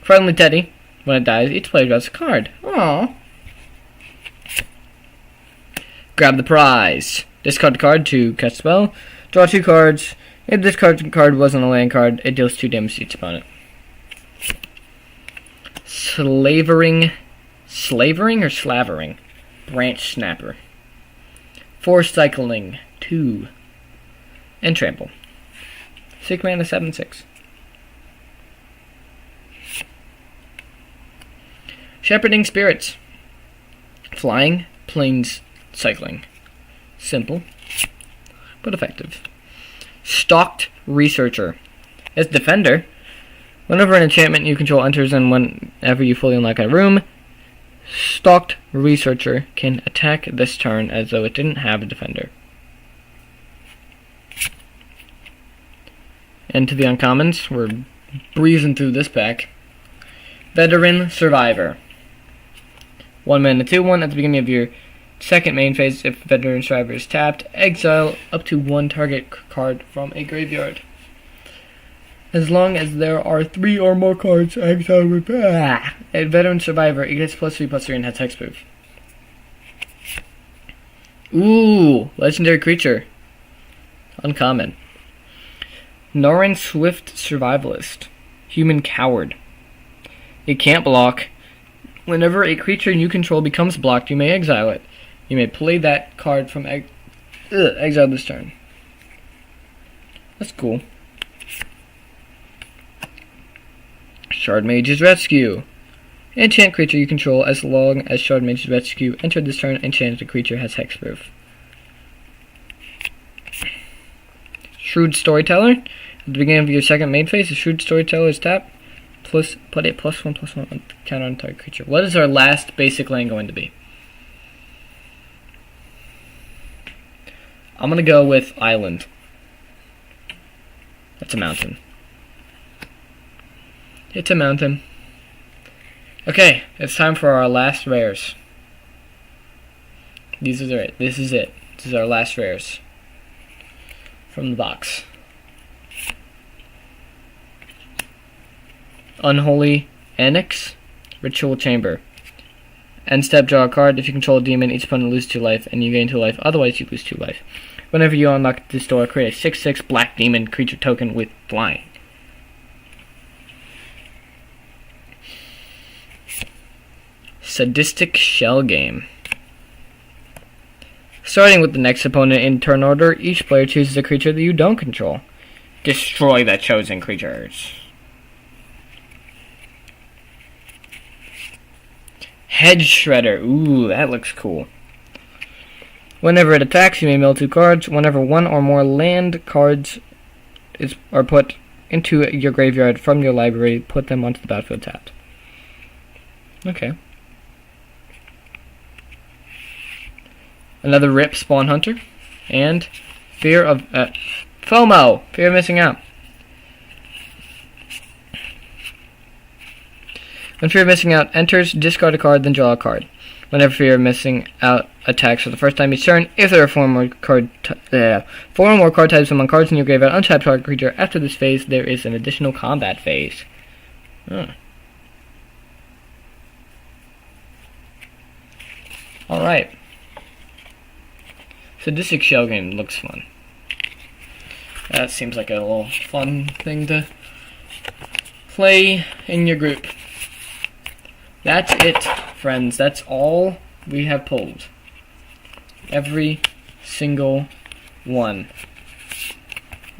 Speaker 1: Friendly Teddy. When it dies, each player draws a card. Aww. Grab the prize. Discard the card to cast spell. Draw 2 cards. If this card wasn't a land card, it deals 2 damage to each opponent. Slavering or slavering? Branch Snapper. Force Cycling 2. And Trample. 6 mana, 7/6. Shepherding Spirits. Flying, planes, cycling. Simple, but effective. Stalked Researcher. As Defender, whenever an enchantment you control enters and whenever you fully unlock a room, Stalked Researcher can attack this turn as though it didn't have a defender. And to the uncommons, we're breezing through this pack. Veteran Survivor. 1 mana 2/1 at the beginning of your second main phase. If Veteran Survivor is tapped, exile up to 1 target card from a graveyard. As long as there are 3 or more cards exiled with a Veteran Survivor, it gets +3/+3 and has hexproof. Ooh, legendary creature. Uncommon. Norin Swift Survivalist. Human Coward. It can't block. Whenever a creature you control becomes blocked, you may exile it. You may play that card from Exile this turn. That's cool. Shard Mage's Rescue. Enchant creature you control as long as Shard Mage's Rescue entered this turn. Enchanted creature has hexproof. Shrewd Storyteller. At the beginning of your second main phase, the Shrewd Storyteller is tapped. Put a +1/+1 on counter on target creature. What is our last basic land going to be? I'm gonna go with Island. That's a mountain. It's a mountain. Okay, it's time for our last rares. This is it. This is our last rares from the box. Unholy Annex, Ritual Chamber. End step, draw a card. If you control a demon, each opponent loses 2 life, and you gain 2 life. Otherwise, you lose 2 life. Whenever you unlock this door, create a 6/6 black demon creature token with flying. Sadistic Shell Game. Starting with the next opponent in turn order, each player chooses a creature that you don't control. Destroy the chosen creatures. Hedge Shredder. Ooh, that looks cool. Whenever it attacks, you may mill 2 cards. Whenever 1 or more land cards are put into your graveyard from your library, put them onto the battlefield tapped. Okay. Another Rip Spawn Hunter. And Fear of... FOMO! Fear of Missing Out. When Fear of Missing Out enters, discard a card, then draw a card. Whenever Fear of Missing Out attacks for the first time each turn, if there are 4 or more card types among cards in your graveyard, untap target creature. After this phase, there is an additional combat phase. Alright. Sadistic Shell Game looks fun. That seems like a little fun thing to play in your group. That's it, friends. That's all we have pulled. Every single one.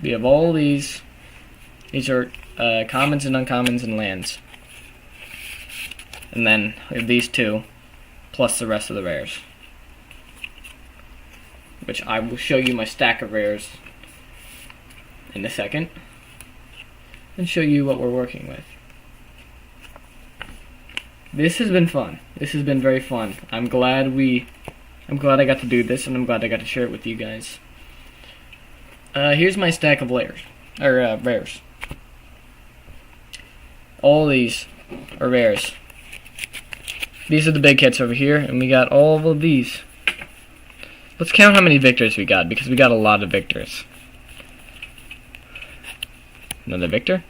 Speaker 1: We have all these. These are commons and uncommons and lands. And then we have these 2, plus the rest of the rares. Which I will show you my stack of rares in a second. And show you what we're working with. This has been fun. This has been very fun. I'm glad I got to do this, and I'm glad I got to share it with you guys. Here's my stack of rares. All these are rares. These are the big hits over here, and we got all of these. Let's count how many victors we got, because we got a lot of victors. Another victor.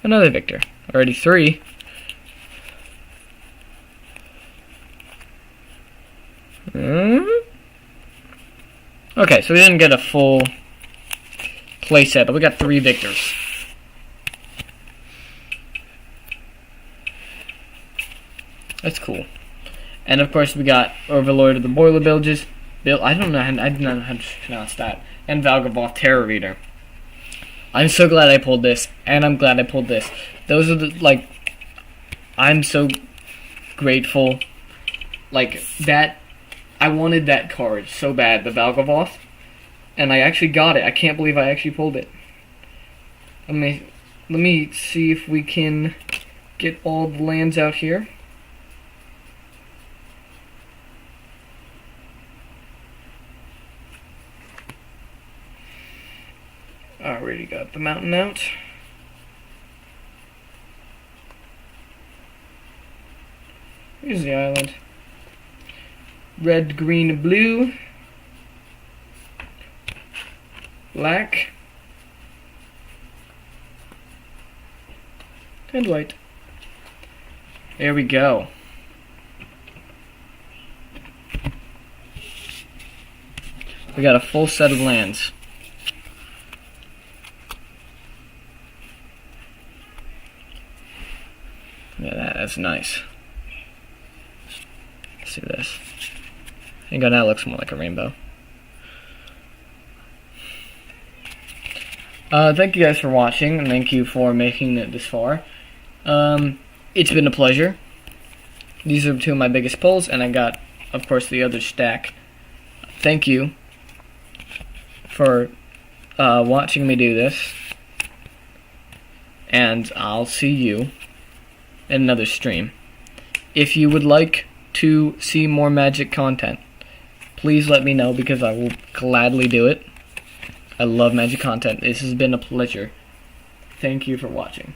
Speaker 1: Another victor. Already 3. Okay, so we didn't get a full playset, but we got 3 victors. That's cool. And of course we got Overlord of the Boiler Bilges. I don't know how to pronounce that. And Valgavoth Terror Reader. I'm so glad I pulled this, and I'm glad I pulled this. Those are the, I'm so grateful. That, I wanted that card so bad, the Valgavoth, and I actually got it. I can't believe I actually pulled it. Let me see if we can get all the lands out here. Already got the mountain out. Here's the island. Red, green, blue. Black. And white. There we go. We got a full set of lands. Yeah, that's nice. Let's see this. Hang on, that looks more like a rainbow. Thank you guys for watching, and thank you for making it this far. It's been a pleasure. These are two of my biggest pulls, and I got, of course, the other stack. Thank you for watching me do this, and I'll see you in another stream. If you would like to see more magic content, please let me know, because I will gladly do it. I love magic content. This has been a pleasure. Thank you for watching.